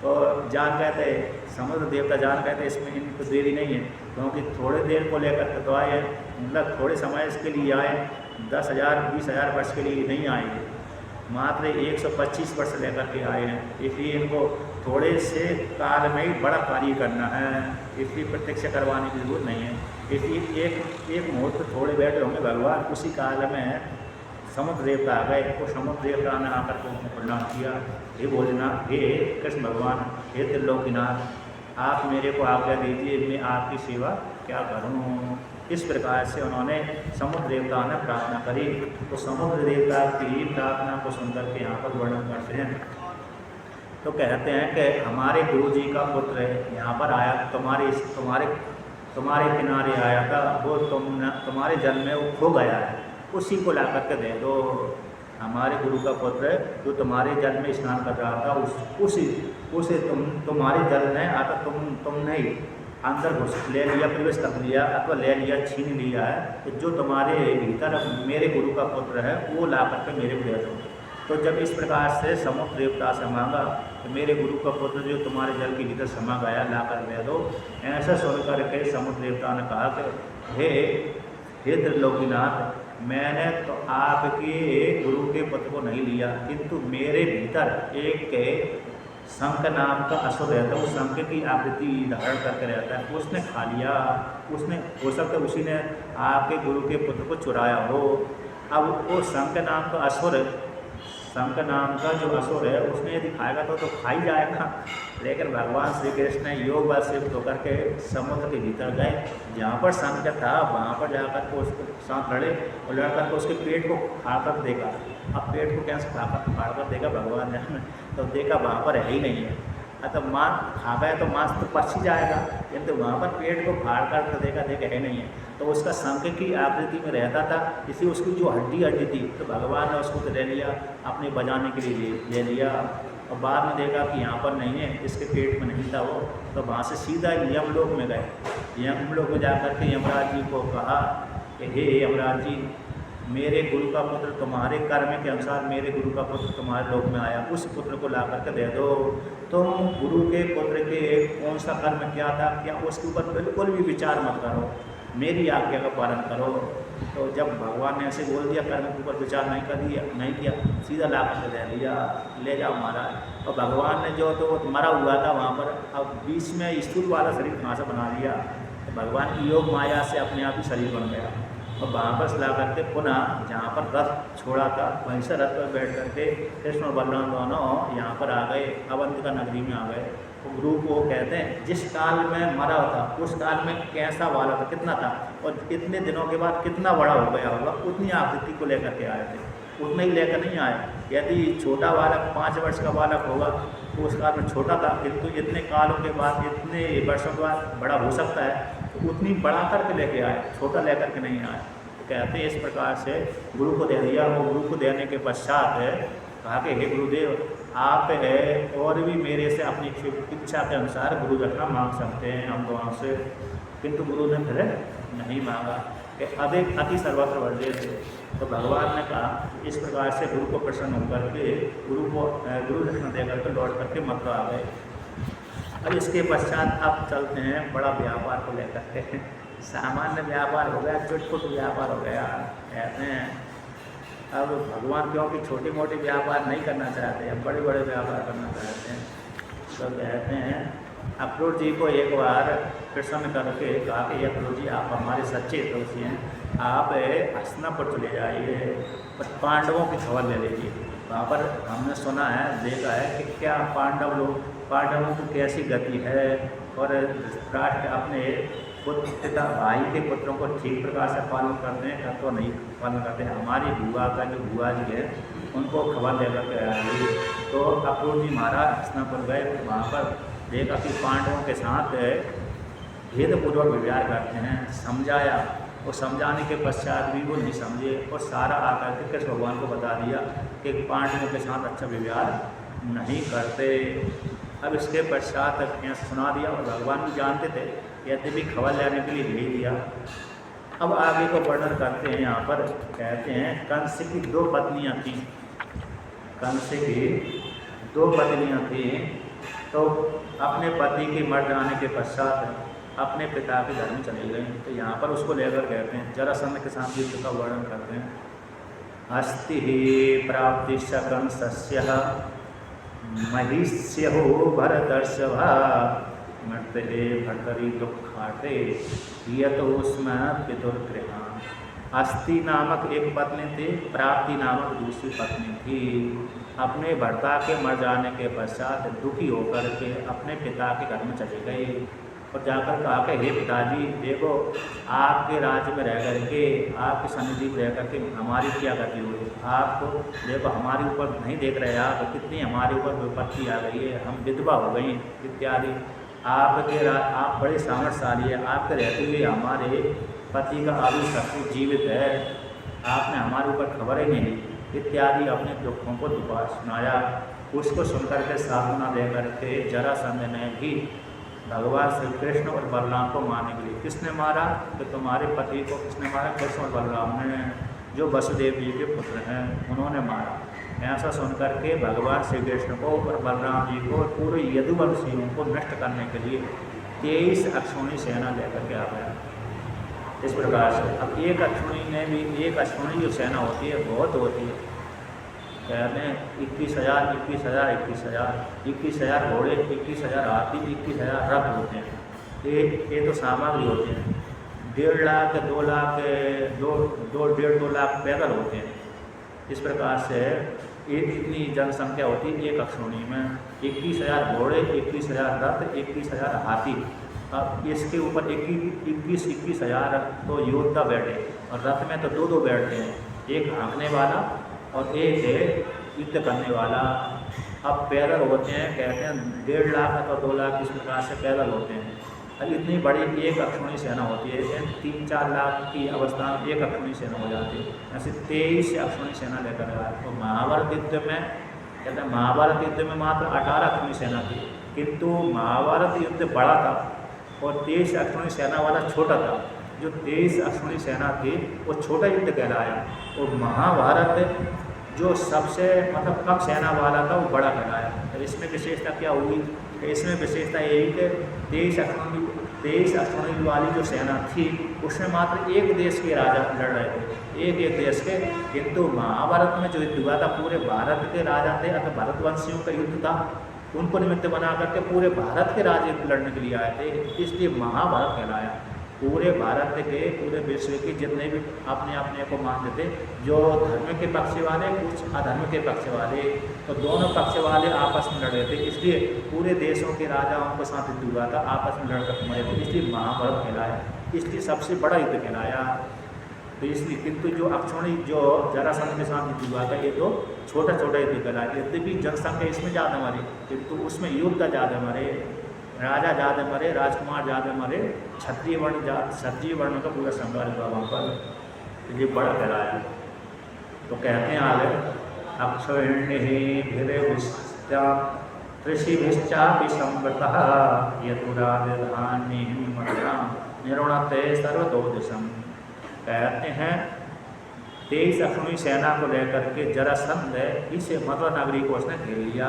तो जान गए थे, समुद्र देवता जान गए थे इसमें इनको देरी नहीं है, क्योंकि थोड़े देर को लेकर के तो आए, मतलब थोड़े समय इसके लिए आए, 10,000 20,000 वर्ष के लिए नहीं आएंगे, मात्र 125 वर्ष लेकर के आए हैं। इसलिए इनको थोड़े से काल में ही बड़ा कार्य करना है, इसलिए प्रत्यक्ष करवाने की जरूरत नहीं है। इसलिए एक मुहूर्त थोड़े बैठे होंगे भगवान, उसी काल में समुद्र देवता आ गए। वो समुद्र देवता ने आकर के उनको प्रणाम किया, हे भोलेनाथ, हे कृष्ण भगवान, हे त्रिलोकीनाथ, आप मेरे को आज्ञा दीजिए, मैं आपकी सेवा क्या करूं। इस प्रकार से उन्होंने समुद्र देवता ने प्रार्थना करी। तो समुद्र देवता की प्रार्थना को सुनकर के यहाँ पर वर्णन करते हैं। तो कहते हैं कि हमारे गुरु जी का पुत्र यहाँ पर आया, तुम्हारे किनारे आया था, वो तुम्हारे जन्म में वो खो गया है, उसी को ला करके दे दो। हमारे गुरु का पुत्र जो तुम्हारे जल में स्नान कर रहा था, उसे तुम्हारे जल में आकर तुमने ही अंदर घुस ले लिया, प्रवेश कर लिया अथवा ले लिया, छीन लिया है। तो जो तुम्हारे भीतर मेरे गुरु का पुत्र है वो ला करके मेरे को दे दो। तो जब इस प्रकार से समुद्र देवता से मांगा तो मेरे गुरु का पुत्र जो तुम्हारे जल के भीतर समा गया, ला कर दे दो। ऐसा सुन करके समुद्र देवता ने कहा कि हे त्रिलोकीनाथ, मैंने तो आपके गुरु के पुत्र को नहीं लिया, किंतु मेरे भीतर एक शंख नाम का असुर रहता है, वो शंख की आकृति धारण करके रहता है, उसने खा लिया। उसने हो सकता है उसी ने आपके गुरु के पुत्र को चुराया हो। अब वो शंख नाम का असुर, शंख नाम का जो असुर है, उसने यदि खाएगा तो खा ही जाएगा। लेकिन भगवान श्री कृष्ण ने योग बल से होकर के समुद्र के भीतर गए, जहाँ पर शंख था वहाँ पर जाकर के उसके साथ लड़े और लड़कर के उसके पेट को फाड़ कर देखा। अब पेट को कैसे फाड़ कर देखा भगवान ने, तो देखा वहाँ पर है ही नहीं है। तो मांस खा गए तो मांस तो पच ही जाएगा, किंतु वहाँ पर पेट को फाड़ कर देखा है नहीं है। तो उसका शंख की आकृति में रहता था, इसी उसकी जो हड्डी थी, तो भगवान ने उसको तो ले लिया, अपने बजाने के लिए ले लिया। और बाद में देखा कि यहाँ पर नहीं है, इसके पेट में नहीं था वो, तो वहाँ से सीधा यमलोक में गए। यमलोक में जाकर के यमराज जी को कहा कि हे यमराज जी, मेरे गुरु का पुत्र तुम्हारे कर्म के अनुसार मेरे गुरु का पुत्र तुम्हारे लोक में आया, उस पुत्र को ला करके दे दो। तुम गुरु के पुत्र के कौन सा कर्म क्या था, क्या उसके ऊपर बिल्कुल भी विचार मत करो, मेरी आज्ञा का पालन करो। तो जब भगवान ने ऐसे बोल दिया, कर्म के ऊपर विचार नहीं किया, सीधा ला करके दे दिया, ले जाओ महाराज। और भगवान ने जो तो मरा हुआ था वहाँ पर, अब बीच में स्थूल वाला शरीर कहाँ से बना लिया, तो भगवान की योग माया से अपने आप ही शरीर बन गया। और वापस ला करके पुनः जहाँ पर रथ छोड़ा था, वहीं से रथ पर बैठ करके कृष्ण और बलराम दोनों यहाँ पर आ गए, अवंतिका नगरी में आ गए। तो गुरु को कहते हैं जिस काल में मरा था उस काल में कैसा वाला था, कितना था, और इतने दिनों के बाद कितना बड़ा हो गया होगा, उतनी आकृति को लेकर के आए थे, उतना ही लेकर नहीं आए। यदि छोटा बालक 5 वर्ष का बालक होगा तो उस काल में छोटा था, किंतु इतने कालों के बाद, इतने वर्षों के बाद बड़ा हो सकता है, तो उतनी बड़ा करके लेके आए, छोटा लेकर के नहीं आए। तो कहते हैं इस प्रकार से गुरु को दे दिया। वो गुरु को देने के पश्चात कहा कि हे गुरुदेव, आप है और भी मेरे से अपनी इच्छा के अनुसार गुरु रखना मांग सकते हैं हम दोनों से। किंतु गुरु ने फिर नहीं मांगा कि अधिक अति सर्वत्र वर्जय थे। तो भगवान ने कहा इस प्रकार से गुरु को प्रसन्न होकर के गुरु दक्षिणा देकर के लौट करके मथुरा आ गए। अब इसके पश्चात अब चलते हैं बड़ा व्यापार को लेकर के। सामान्य व्यापार हो गया, चुटपुट व्यापार हो गया। कहते हैं अब भगवान क्योंकि छोटे मोटे व्यापार नहीं करना चाहते, अब बड़े बड़े व्यापार करना चाहते हैं। तो कहते हैं अक्रूर जी को एक बार प्रसन्न करके कहा कि अक्रूर जी, आप हमारे सच्चे दोषी हैं, आप हस्तिनापुर चले जाइए और पांडवों की खबर ले लीजिए। वहाँ पर हमने सुना है, देखा है कि क्या पांडवों की कैसी गति है, और राष्ट्र अपने पिता भाई के पुत्रों को ठीक प्रकार से पालन करते हैं या तो नहीं पालन करते हैं। हमारी बुआ का जो बुआ जी है उनको खबर लेकर के आए। तो अक्रूर जी महाराज हस्तिनापुर गए, वहाँ पर देखा कि पांडवों के साथ भेदपूर्वक व्यवहार करते हैं। समझाया, और समझाने के पश्चात भी वो नहीं समझे, और सारा आकर के कृष्ण भगवान को बता दिया कि पांडवों के साथ अच्छा व्यवहार नहीं करते। अब इसके पश्चात सुना दिया, और भगवान भी जानते थे, यदि भी खबर लेने के लिए भेज दिया। अब आगे को वर्णन करते हैं। यहाँ पर कहते हैं कंस की 2 पत्नियाँ थीं, कंस की 2 पत्नियाँ थीं। तो अपने पति के मर जाने के पश्चात अपने पिता के घर में चली गई। तो यहाँ पर उसको लेकर कहते हैं, जरासंध के साथ युद्ध का वर्णन करते हैं। अस्ति ही प्राप्तिश्च कंसस्य महिष्यो भरतर्षभा मर्तये भर्तरि दुःखाटे यतोस्म पितुर्गृहाम्। अस्ति नामक एक पत्नी थी, प्राप्ति नामक दूसरी पत्नी थी। अपने भर्ता के मर जाने के पश्चात दुखी होकर के अपने पिता के घर में चली गई, और जाकर कहा कि हे पिताजी, देखो आपके राज्य में रह करके, आपकी सन्निधि में रह करके हमारी क्या गति हुई। आपको देखो हमारे ऊपर नहीं देख रहे आप, कितनी हमारे ऊपर विपत्ति आ गई है, हम विधवा हो गई इत्यादि। आप बड़े सामर्थ्यशाली है, आपके रहते हुए हमारे पति का आयु शत्रु जीवित है, आपने हमारे ऊपर खबर ही नहीं इत्यादि अपने दुखों को दुबारा सुनाया। उसको सुनकर के सांत्वना देकर के जरासंध ने भी भगवान श्री कृष्ण और बलराम को मारने के लिए, किसने मारा, तो तुम्हारे पति को किसने मारा, कृष्ण और बलराम ने, जो वसुदेव जी के पुत्र हैं, उन्होंने मारा। ऐसा सुनकर के भगवान श्री कृष्ण को और बलराम जी को पूरे यदुवंशियों को नष्ट करने के लिए 23 अक्षौणी सेना लेकर के आ गया। इस प्रकार से अब एक अक्षौणी जो सेना होती है बहुत होती है, कहते हैं 21,000 21,000 21,000 21,000 घोड़े, 21,000 हाथी, 21,000 रथ होते हैं। ये तो सामग्री होते हैं। 1.5 लाख 2 लाख 2.5 लाख पैदल होते हैं। इस प्रकार से इतनी जनसंख्या होती है एक अक्षौणी में। 21,000 घोड़े, 21,000 रथ, 21,000 हाथी। अब इसके ऊपर 21,000 तो योद्धा बैठे, और रथ में तो 2 बैठते हैं, एक हाँकने वाला और एक है युद्ध करने वाला। अब पैदल होते हैं, कहते हैं 1.5 लाख अथवा 2 लाख इस प्रकार से पैदल होते हैं। अब इतनी बड़ी एक अक्षौणी सेना होती है, 3-4 लाख की अवस्था में एक अक्षौणी सेना हो जाती है। ऐसे 23 अक्षौणी सेना लेकर आया। तो महाभारत युद्ध में कहते हैं, महाभारत युद्ध में मात्र 18 अक्षौणी सेना थी, किंतु महाभारत युद्ध बड़ा था और 23 अक्षौणी सेना वाला छोटा था। जो 23 अक्षौणी सेना थी वो छोटा युद्ध कहलाया, और महाभारत जो सबसे मतलब कम सेना वाला था वो बड़ा कहलाया। तो इसमें विशेषता क्या हुई? इसमें विशेषता यही कि 23 अक्षौणी वाली जो सेना थी उसमें मात्र एक देश के राजा लड़ रहे थे, एक देश के। किंतु महाभारत में जो युद्ध हुआ था पूरे भारत के राजा थे, अथवा भारतवंशियों का युद्ध था, उनको निमित्त बना करके पूरे भारत के राजा लड़ने के लिए आए थे, इसलिए महाभारत कहलाया। पूरे भारत के, पूरे विश्व के जितने भी अपने अपने को मानते थे, जो धर्म के पक्ष वाले, कुछ अधर्म के पक्ष वाले, तो दोनों पक्ष वाले आपस में लड़ रहे थे। इसलिए पूरे देशों के राजाओं के साथ युद्ध हुआ था, आपस में लड़कर मरे थे, इसलिए महाभारत कहलाया। इसलिए सबसे बड़ा युद्ध कहलाया। तो इसलिए किंतु जो अक्षौणी जो जरासंध के साथ युद्ध हुआ था ये तो छोटा छोटा युद्ध कहलाया। यद्यपि जनसंख्या इसमें ज़्यादा मरे, किंतु उसमें योद्धा ज़्यादा मरे, राजा ज़्यादा मरे, राजकुमार ज़्यादा मरे, क्षत्रिय वर्ण का पूरा संहार हुआ वहाँ पर। तो ये बड़ा कहलाया। तो कहते हैं आगे, अक्षौहिण्यभिर्विष्टा त्रिशिभिश्चापि संवृतः यतुराजधानीं निरुणते सर्वतो दिशम्। कहते हैं 23 अक्षौणी सेना को लेकर के जरासंध इस मथुरा नगरी को उसने घेर लिया।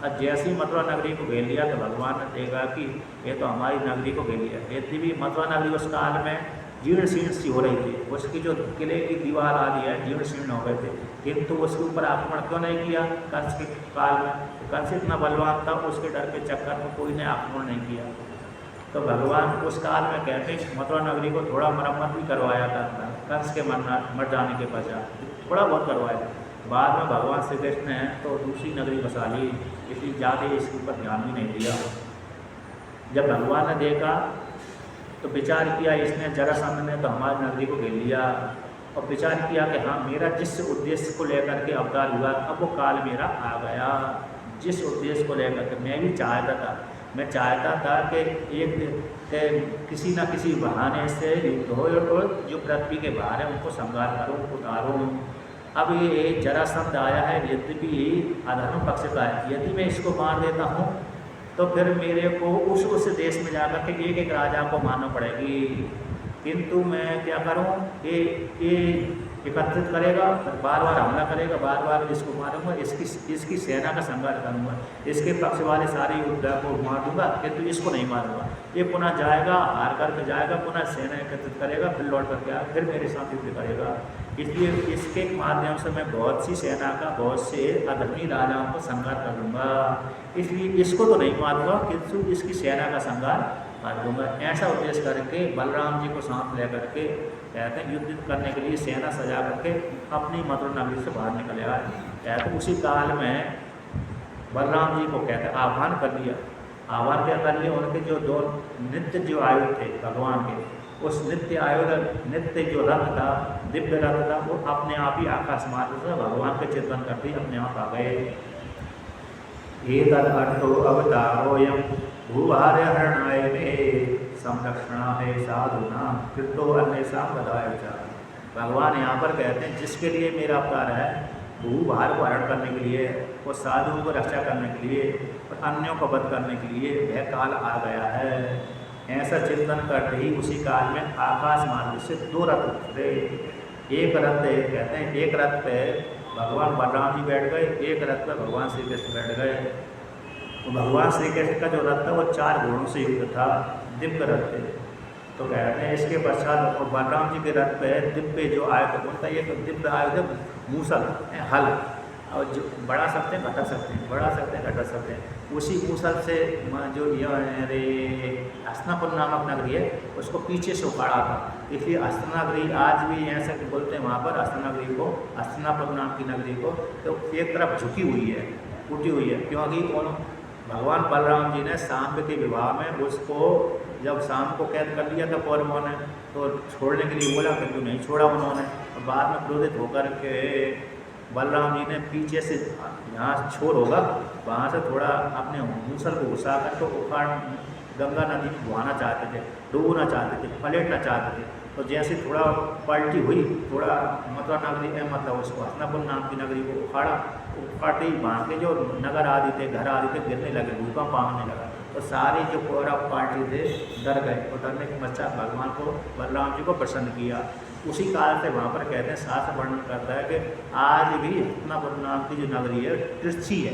और जैसे ही मथुरा नगरी को घेर लिया तो भगवान ने देखा कि ये तो हमारी नगरी को घेर लिया। यदि भी मथुरा नगरी उस काल में जीर्ण शीर्ण सी हो रही थी, उसकी जो किले की दीवार आदि है जीर्ण शीर्ण हो गए थे, किंतु उसके ऊपर आक्रमण क्यों नहीं किया कंस के काल में? कंस इतना बलवान था, उसके डर के चक्कर में कोई ने आक्रमण नहीं किया। तो भगवान उस काल में कहते मथुरा नगरी को थोड़ा मरम्मत भी करवाया था कंस के मर जाने के पश्चात, थोड़ा बहुत करवाया। बाद में भगवान श्री कृष्ण ने तो दूसरी नगरी बसा ली, इसलिए ज़्यादा इसके ऊपर ध्यान भी नहीं दिया। जब भगवान ने देखा तो विचार किया, इसने जरासंध ने तो हमारी नगरी को घेर लिया, और विचार किया कि हाँ मेरा जिस उद्देश्य को लेकर के अवतार हुआ अब वो काल मेरा आ गया। जिस उद्देश्य को लेकर के मैं भी मैं चाहता था कि एक किसी न किसी बहाने से युद्ध हो और जो पृथ्वी के बाहर है उनको संहार करूँ, उतारूँ। अब ये जरासंध आया है, यद्यपि अधर्म पक्ष का है, यदि मैं इसको मार देता हूँ तो फिर मेरे को उस देश में जाकर के एक राजा को मारना पड़ेगी। किंतु मैं क्या करूँ, ये एकत्रित करेगा, बार बार हमला करेगा, बार बार इसको मारूंगा, इसकी सेना का संहार करूंगा, इसके पक्ष वाले सारे योद्धा को मार दूंगा, किंतु इसको नहीं मारूंगा। ये पुनः जाएगा, हार करके जाएगा, पुनः सेना एकत्रित करेगा, फिर लौट करके आएगा, फिर मेरे साथ युद्ध करेगा। इसलिए इसके माध्यम से मैं बहुत सी सेना का, बहुत से अधर्मी राजाओं को संहार कर दूंगा। इसलिए इसको तो नहीं मारूंगा, किंतु इसकी सेना का संहार कर दूंगा। ऐसा उद्देश्य करके बलराम जी को साथ लेकर के कहते हैं युद्ध करने के लिए सेना सजा करके अपनी मथुरा नगरी से बाहर निकले आए। कहते उसी काल में बलराम जी को कहते आह्वान कर लिया। आह्वान क्या कर लिया, उनके जो 2 नित्य जो आयुध थे भगवान के, उस नित्य आयुध, नित्य जो रथ था, दिव्य रथ था, वो अपने आप ही आकाश मार्ग से भगवान के चिंतन करते अपने आप आ गए। एतद् अर्थो अवतारोऽयं भूभारहरणाय मे संरक्षणाय साधूनां कृतो अन्येषां वधाय च। भगवान यहाँ पर कहते हैं जिसके लिए मेरा अवतार है, भूभार को हरण करने के लिए, वो साधुओं को रक्षा करने के लिए और अन्यों को वध करने के लिए वह काल आ गया है। ऐसा चिंतन करते ही उसी काल में आकाश मार्ग से 2 रथ उतरे। एक रथ कहते हैं, एक रथ पे भगवान बलराम जी बैठ गए, एक रथ पर भगवान श्री कृष्ण बैठ गए। तो भगवान श्री कृष्ण का जो रथ था वो 4 घोड़ों से युक्त था, दिव्य रथ थे। तो कहते हैं इसके पश्चात बलराम जी के रथ पे दिव्य जो आयुध होता है, ये तो दिव्य आयुध मूसल हल, और जो बढ़ा सकते हैं घटा सकते हैं, बढ़ा सकते हैं घटा सकते हैं। उसी मूसल से जो ये हस्तिनापुर नामक नगरी है उसको पीछे से उखाड़ा था, इसलिए हस्तिनागरी आज भी ऐसे बोलते हैं वहाँ पर हस्तिनागरी को, हस्तिनापुर नाम की नगरी को। तो एक तरफ झुकी हुई है, टूटी हुई है, क्योंकि भगवान बलराम जी ने सांब के विवाह में उसको जब सांब को कैद कर लिया था कौरवों ने, तो छोड़ने के लिए बोला, किंतु नहीं छोड़ा उन्होंने। और बाद में क्रोधित होकर के बलराम जी ने पीछे से, यहाँ छोर होगा वहाँ से थोड़ा अपने मूसल को घुसा कर तो उखाड़ गंगा नदी में बहाना चाहते थे, डूबना चाहते थे, पलटना चाहते थे। तो जैसे थोड़ा पलटी हुई, थोड़ा मथुरा नगरी मतलब उसको हस्तिनापुर नाम की नगरी को उखाड़ते ही वहाँ के जो नगर आदि थे, घर आदि थे, गिरने लगे, भूकंप आने लगा। तो सारे जो कौरव पार्टी थे डर गए, और डरने के पश्चात भगवान को, बलराम जी को प्रसन्न किया। उसी कारण से वहाँ पर कहते हैं, शास्त्र वर्णन करता है कि आज भी हस्तिनापुर नाम की जो नगरी है तिरछी है।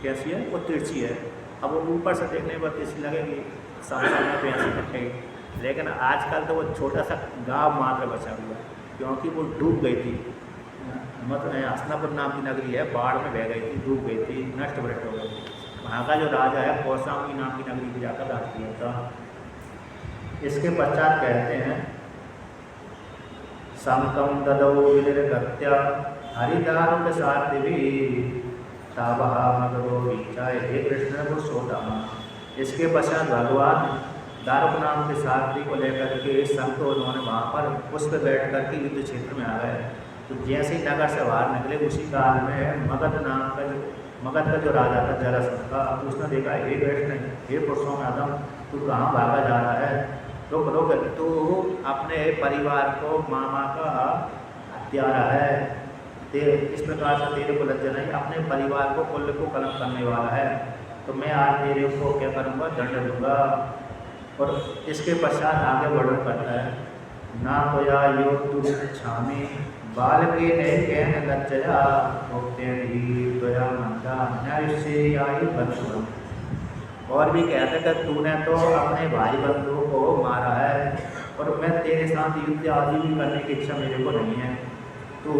कैसी है? वो तिरछी है। अब वो ऊपर से देखने पर तिरछी लगेगी, सामने में तो ऐसी कटेगी, लेकिन आजकल तो वो छोटा सा गाँव मात्र बचा हुआ है, क्योंकि वो डूब गई थी। मतलब हस्तिनापुर नाम की नगरी है, बाढ़ में बह गई थी, डूब गई थी, नष्ट भ्रष्ट हो गई थी। वहाँ का जो राजा है कौशाम्बी नाम की नगरी को जाकर राज किया था। इसके पश्चात कहते हैं, संकम ददौ विनिर्गत्य हरिदारुक सात्विवी तावहा मगधो वीचाय हे कृष्ण पुरुषोत्तम। इसके पश्चात भगवान दारुक नाम के सारथी को लेकर के संत उन्होंने वहाँ पर उस पर बैठ कर के युद्ध क्षेत्र में आ गए। तो जैसे ही नगर से बाहर निकले, उसी काल में मगध का जो राजा था जरासंध का, उसने देखा, हे कृष्ण, हे पुरुषोत्तम, तू कहाँ भागा जा रहा है? रुक रुक, तू अपने परिवार को, मामा का हत्यारा है, इस प्रकार से तेरे को लज्जा नहीं, अपने परिवार को, कुल को कलंक करने वाला है। तो मैं आज तेरे को क्या करूँगा? दंड दूंगा। और इसके पश्चात आगे वर्णन करता है, ना तोया यो तुम छामी बाल के ने कहन लज्जया मुक्तेन ही तोया मंदा न्यायुष्य आई बंधु। और भी कहते कि तूने तो अपने भाई बंधुओं को मारा है, और मैं तेरे साथ युद्ध आदि भी करने की इच्छा मेरे को नहीं है। तो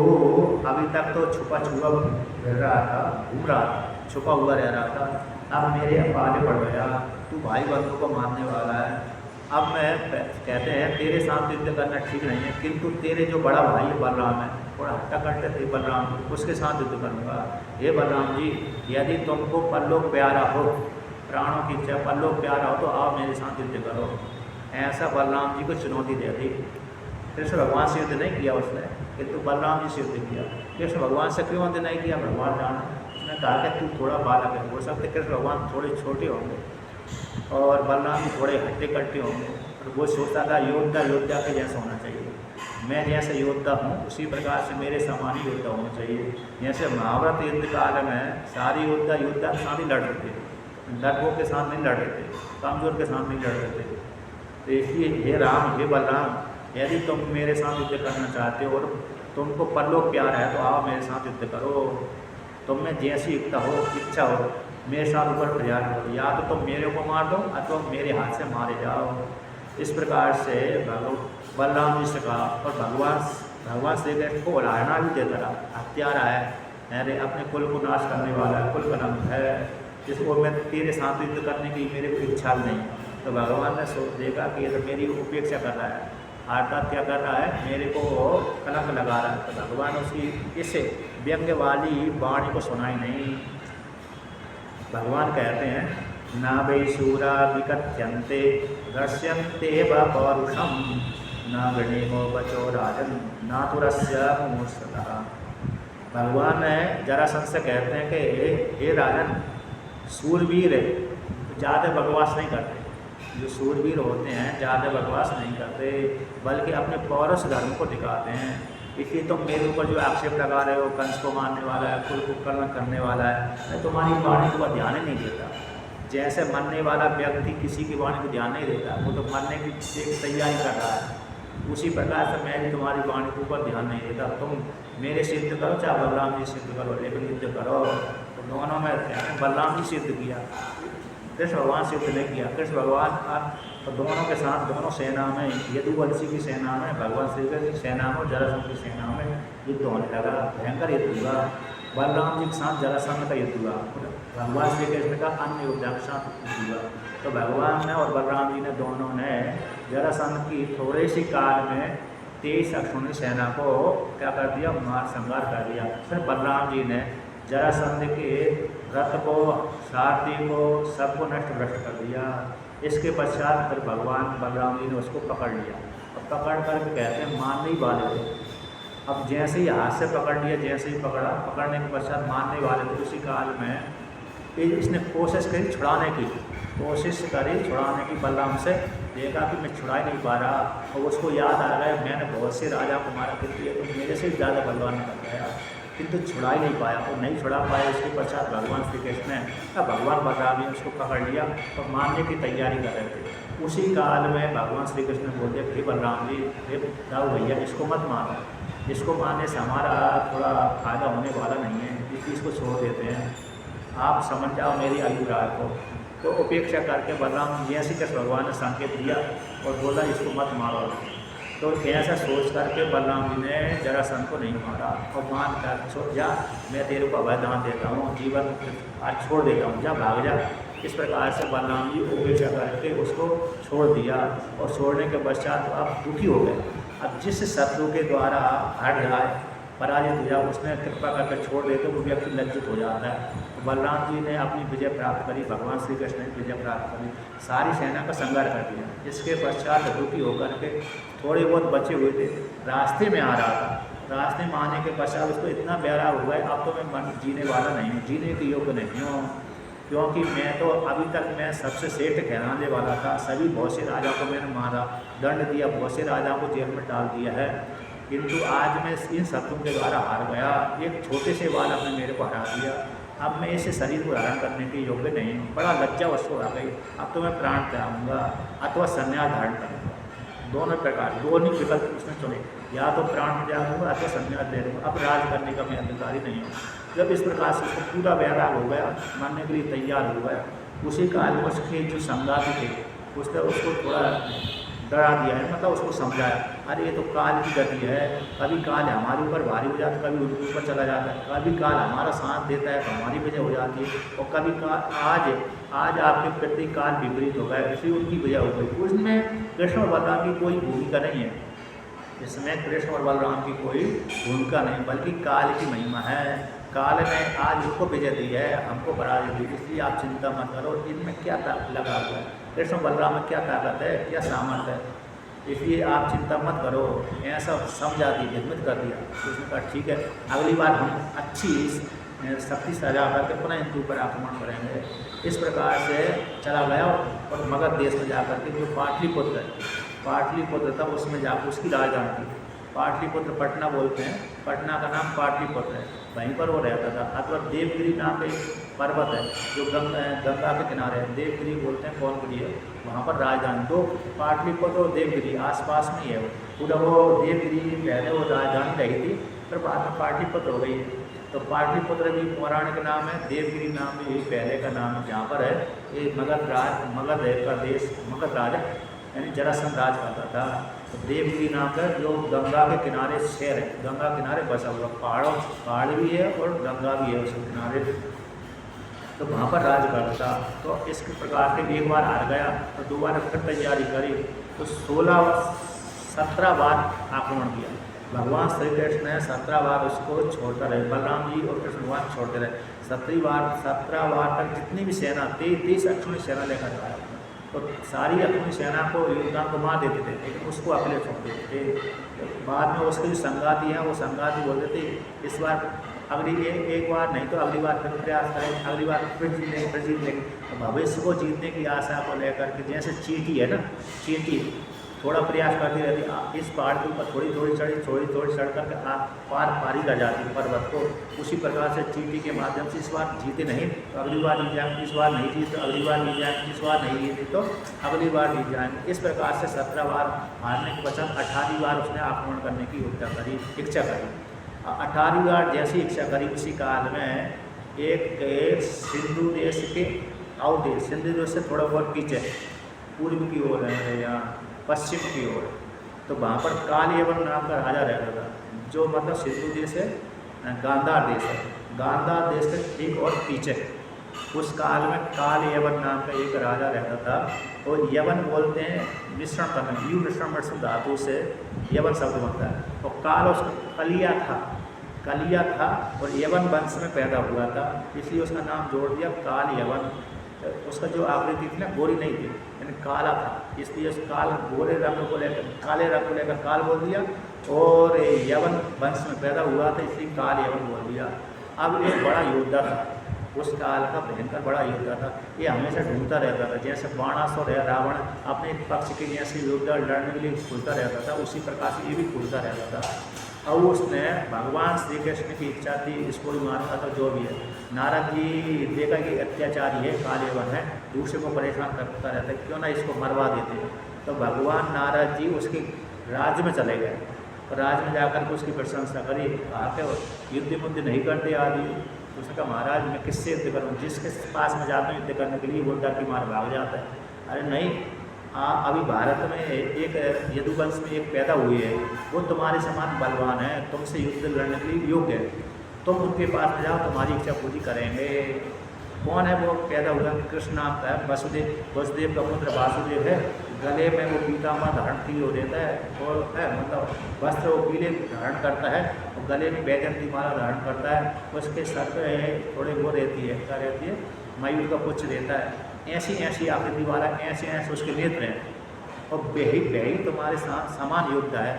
अभी तक तो छुपा छुपा रह रहा था, घूम रहा था, छुपा हुआ रह रहा था, अब मेरे पाले पड़ गया, तू भाई बंधु को मारने वाला है। अब मैं कहते हैं तेरे साथ युद्ध करना ठीक नहीं है, किंतु तेरे जो बड़ा भाई बलराम है, थोड़ा हट्टा करते थे बलराम, उसके साथ युद्ध करूँगा। हे बलराम जी, यदि तुमको परलोक प्यारा हो, प्राणों की इच्छा परलोक प्यारा हो, तो आप मेरे साथ युद्ध करो। ऐसा बलराम जी को चुनौती दे दी। कृष्ण भगवान से युद्ध नहीं किया उसने, किंतु बलराम जी से युद्ध किया। कृष्ण भगवान से क्यों युद्ध नहीं किया? भगवान जाने। उसने कहा कि तू थोड़ा बालक है, हो सकते कृष्ण भगवान थोड़े छोटे होंगे और बलराम जी थोड़े हट्टे कट्टे होंगे, और वो सोचता था योद्धा के जैसा होना चाहिए। मैं जैसे योद्धा हूँ उसी प्रकार से मेरे समान ही योद्धा होना चाहिए। जैसे महाभारत युद्ध काल में सारे योद्धा के साथ ही लड़ रहे थे, लड़कों के साथ नहीं लड़ रहे थे, कमजोर के साथ नहीं लड़ रहे थे। तो इसलिए हे राम, हे बलराम, यदि तुम मेरे साथ युद्ध करना चाहते हो और तुमको परलोक प्यार है, तो आओ मेरे साथ युद्ध करो। तुम में जैसी इच्छा हो मेरे साथ ऊपर प्रयास करो, या तो तुम मेरे को मार दो अथवा मेरे हाथ से मारे जाओ। इस प्रकार से बलराम जी से कहा, और भगवान श्री कृष्ण को उदाहरण भी देता रहा, हत्यारा है, मेरे अपने कुल को नाश करने वाला है, कुल कलंक है, जिसको मैं तेरे साथ युद्ध करने की मेरे को इच्छा नहीं। तो भगवान ने सोच देखा कि ये तो मेरी उपेक्षा कर रहा है, अर्थात क्या कर रहा है, मेरे को कलंक लगा रहा है। तो भगवान उसकी इस व्यंग्य वाली वाणी को सुनाई नहीं। भगवान कहते हैं, ना वै शूरा विकथ्यन्ते दृश्यन्ते व पौरुषम न गणेमो बचो राजन नातुरस्य मुमूर्षतः। भगवान जरासंध से कहते हैं कि हे राजन, सूरवीर ज़्यादा बकवास नहीं करते, जो सूरवीर होते हैं ज़्यादा बकवास नहीं करते, बल्कि अपने पौरुष धर्म को दिखाते हैं। इसलिए तुम मेरे ऊपर जो आक्षेप लगा रहे हो, कंस को मारने वाला है, कुल को कलंक करने वाला है, मैं तुम्हारी वाणी को ध्यान ही नहीं देता। जैसे मरने वाला व्यक्ति किसी की वाणी को ध्यान नहीं देता, वो तो मरने की तैयारी कर रहा है, उसी प्रकार से मैं भी तुम्हारी वाणी के ऊपर ध्यान नहीं देता। तुम मेरे सिद्ध करो चाहे बलराम जी सिद्ध करो, लेकिन युद्ध करो। तो दोनों में बलराम जी सिद्ध किया, कृष्ण भगवान से युद्ध नहीं किया। कृष्ण भगवान तो दोनों के साथ, दोनों सेना में, यदुवंशी की सेना में, भगवान श्री कृष्ण की सेना में, जरासंध की सेना में युद्ध होने लगा, भयंकर युद्ध हुआ। बलराम जी के साथ जरासंध का युद्ध हुआ, भगवान श्री कृष्ण का अन्य योद्धा के साथ युद्ध हुआ। तो भगवान ने और बलराम जी ने दोनों ने जरासंध की थोड़े सी काल में 23 अक्षौणी सेना को क्या कर दिया, मार संहार कर दिया। फिर बलराम जी ने जरासंध के रथ को, सारथी को, सबको नष्ट भ्रष्ट कर दिया। इसके पश्चात फिर भगवान बलराम जी ने उसको पकड़ लिया। अब पकड़ कर कहते हैं मारने ही वाले थे। अब जैसे ही हाथ से पकड़ लिया, जैसे ही पकड़ा, पकड़ने के पश्चात मारने वाले थे, उसी काल में इसने कोशिश करी छुड़ाने की, कोशिश करी छुड़ाने की बलराम से। देखा कि मैं छुड़ा ही नहीं पा रहा, और उसको याद आ गया मैंने बहुत से राजा को मारा, किंतु ये तो मेरे से ज़्यादा बलवान बन गया, किंतु छुड़ा ही नहीं पाया। और नहीं छुड़ा पाया, उसके पश्चात भगवान श्री कृष्ण ने, भगवान बलराम ने उसको पकड़ लिया और मारने की तैयारी कर रहे थे। उसी काल में भगवान श्री कृष्ण बोलते, हे बलराम जी, हे राव भैया, इसको मत मारो, इसको मारने से हमारा थोड़ा फायदा होने वाला नहीं है, इसलिए इसको छोड़ देते हैं, आप समझ जाओ मेरी अभिप्राय को। तो उपेक्षा करके बलराम जैसे कृष्ण भगवान ने संकेत दिया और बोला इसको मत मारो। तो ऐसा सोच करके बलराम जी ने जरासंध को नहीं मारा और मान कर छोड़ जा, मैं तेरे को अभयदान देता हूँ, जीवन आज छोड़ देता हूँ, जा भाग जा। इस प्रकार से बलराम जी उपेक्षा करके उसको छोड़ दिया। और छोड़ने के पश्चात आप दुखी हो गए। अब जिस शत्रु के द्वारा हट जाए, पराजित हो जाए, उसने कृपा करके छोड़ देते वो व्यक्ति लज्जित हो जाता है। तो बलराम जी ने अपनी विजय प्राप्त करी, भगवान श्री कृष्ण ने विजय प्राप्त करी, सारी सेना का संहार कर दिया। इसके पश्चात दुखी होकर के थोड़े बहुत बचे हुए थे, रास्ते में आ रहा था। रास्ते में आने के पश्चात उसको इतना बेरा हो गया, अब तो मैं मन जीने वाला नहीं हूँ, जीने के योग्य नहीं हूँ, क्योंकि मैं तो अभी तक मैं सबसे श्रेष्ठ कहलाने वाला था। सभी बहुत से राजा को मैंने मारा, दंड दिया, बहुत से राजाओं को जेल में डाल दिया है, किंतु आज मैं इन शत्रुओं के द्वारा हार गया। एक छोटे से बालक ने मेरे को हरा दिया, अब मैं इसे शरीर को धारण करने के योग्य नहीं हूँ, बड़ा लज्जा उसको आ गई। अब तो मैं प्राण त्यागूंगा अथवा संन्यास धारण करूँगा। दोनों प्रकार, दोनों विकल्प उसने चुने, या तो प्राण त्यागूंगा अथवा संन्यास ले लूँगा, अब राज करने का मैं अधिकारी नहीं हूँ। जब इस प्रकार से उसको पूरा वैराग हो गया, मानने के लिए तैयार हो गया, उसी काल में उसके जो संगाती थे उसने उसको थोड़ा डरा दिया है, मतलब उसको समझाया, अरे ये तो काल की गति है, कभी काल हमारे ऊपर भारी हो जाता है, कभी उनके ऊपर चला जाता है, कभी काल हमारा साथ देता है तो हमारी वजह हो जाती है, और कभी काल आज आपके प्रति काल विपरीत हो गया, इसलिए उनकी वजह हो गई। उसमें कृष्ण और बलराम की कोई भूमिका नहीं है, इसमें कृष्ण और बलराम की कोई भूमिका नहीं, बल्कि काल की महिमा है। काल ने आज उनको विजय दी है, हमको पराजय दी, इसलिए आप चिंता मत करो। इनमें क्या लगा हुआ है, कृष्ण बलराम में क्या ताकत है, क्या सामर्थ्य है, इसलिए आप चिंता मत करो। ऐसा समझा दी, हिम्मत कर दिया। तो उसने कहा ठीक है, अगली बार हम अच्छी शक्ति सजा करके पुनः इनके ऊपर आक्रमण करेंगे। इस प्रकार से चला गया और मगध देश में जाकर के जो पाटलिपुत्र था उसमें जाकर उसकी राजधानी थी। पाटलिपुत्र पटना बोलते हैं, पटना का नाम पाटलिपुत्र है, वहीं पर वो रहता था। अथवा देवगिरी नाम का एक पर्वत है जो गंगा के किनारे है, देवगिरी बोलते हैं, कौनगिरी है, वहाँ पर राजधानी। तो पाटलिपुत्र और देवगिरी आसपास में ही है। पूरा वो देवगिरी पहले वो राजधानी रही थी, फिर बाद में पाटलिपुत्र हो गई है। तो पाटलिपुत्र भी पौराणिक नाम है, देवगिरी नाम भी पहले का नाम है, जहाँ पर है ये मगध का देश, मगध राज है, यानी जरासंध राज करता था। तो देवगिरी नाम का जो गंगा के किनारे शहर है, गंगा किनारे बसा हुआ, पहाड़ भी है और गंगा भी है उसके किनारे, तो वहाँ पर राज करता था। तो इस प्रकार से एक बार हार गया तो दोबारा फिर तैयारी करी, तो 17 बार आक्रमण किया। भगवान श्री कृष्ण ने 17 बार उसको छोड़ता रहे, बलराम जी और कृष्ण भगवान छोड़ते रहे। 17 बार तक जितनी भी सेना 23 अक्षौणी सेना लेकर आया, तो सारी अपनी सेना को योद्धा को मार देते थे, लेकिन उसको अकेले छोड़ देते थे। बाद में उसके जो संगाती हैं वो संगाती बोलते थे इस बार एक बार नहीं तो अगली बार फिर प्रयास करें, अगली बार फिर जीत लेंगे। तो भविष्य को जीतने की आशा को लेकर के, जैसे चींटी है ना, चींटी थोड़ा प्रयास करती रहती, इस पहाड़ के ऊपर थोड़ी चढ़ करके पारी कर जाती है पर्वत को। उसी प्रकार से चींटी के माध्यम से इस बार जीते नहीं तो अगली बार जीत जाएंगे, इस बार नहीं जीते तो अगली बार जीत जाएंगे, इस बार नहीं जीते तो अगली बार जीत जाएंगे। इस प्रकार से 17 बार हारने के पश्चात 18वीं बार उसने आक्रमण करने की इच्छा करी। 18वीं बार जैसी इच्छा करी, उसी काल में एक सिंधु देश के आउट है, सिंधु देश से थोड़ा बहुत पीछे पूर्व की ओर है या पश्चिम की ओर। तो वहाँ पर काल यवन नाम का राजा रहता था, जो मतलब सिंधु देश है, गांधार देश है, गांधार देश से ठीक और पीछे। उस काल में काल यवन नाम का एक राजा रहता था। और यवन बोलते हैं मिश्रण करना, यू मिश्रण धातु से यवन शब्द बनता है। और काल उसका कलिया था और यवन वंश में पैदा हुआ था, इसलिए उसका नाम जोड़ दिया काल यवन। उसका जो आकृति थी ना गोरी नहीं थी, यानी काला था, इसलिए उस काले रंग को लेकर काल बोल दिया। और यवन वंश में पैदा हुआ था, इसलिए काल यवन बोल दिया। अब एक बड़ा योद्धा था, उस काल का भयंकर बड़ा योद्धा था। ये हमेशा ढूंढता रहता था, जैसे बाणासुर है रावण अपने पक्ष के जैसे योद्धा लड़ने के लिए खुलता रहता था, उसी प्रकार से ये भी खुलता रहता था। और उसने भगवान श्री कृष्ण की इच्छा थी, इसको भी मानता था जो भी है। नारद जी देखा कि अत्याचारी है, कालेवन है, दूसरे को परेशान करता रहता है, क्यों ना इसको मरवा देते। तो भगवान नारद जी उसके राज्य में चले गए और राज्य में जाकर के उसकी प्रशंसा करी। आके युद्ध मुद्ध नहीं करते आदि। उसने कहा महाराज मैं किससे युद्ध करूँ, जिसके पास में जाता हूँ युद्ध करने के लिए वो डर की मार भाग जाता है। अरे नहीं, अभी भारत में एक यदुवंश में एक पैदा हुई है, वो तुम्हारे समान बलवान है, तुमसे युद्ध लड़ने के लिए योग्य है, तुम उनके पास में जाओ, तुम्हारी इच्छा पूरी करेंगे। कौन है वो पैदा हुआ? कृष्ण नाम का है, वसुदेव का पुत्र वासुदेव है। गले में वो पीताम्बर धारण की हो देता है और है मतलब वस्त्र वो पीले धारण करता है और गले में बैजंती माला धारण करता है। उसके सर पे थोड़े वो रहती है, क्या रहती है, मयूर का पुच्छ रहता है। ऐसी आकृति वाला, ऐसे उसके नेत्र हैं और बेही तुम्हारे साथ समान योद्धा है।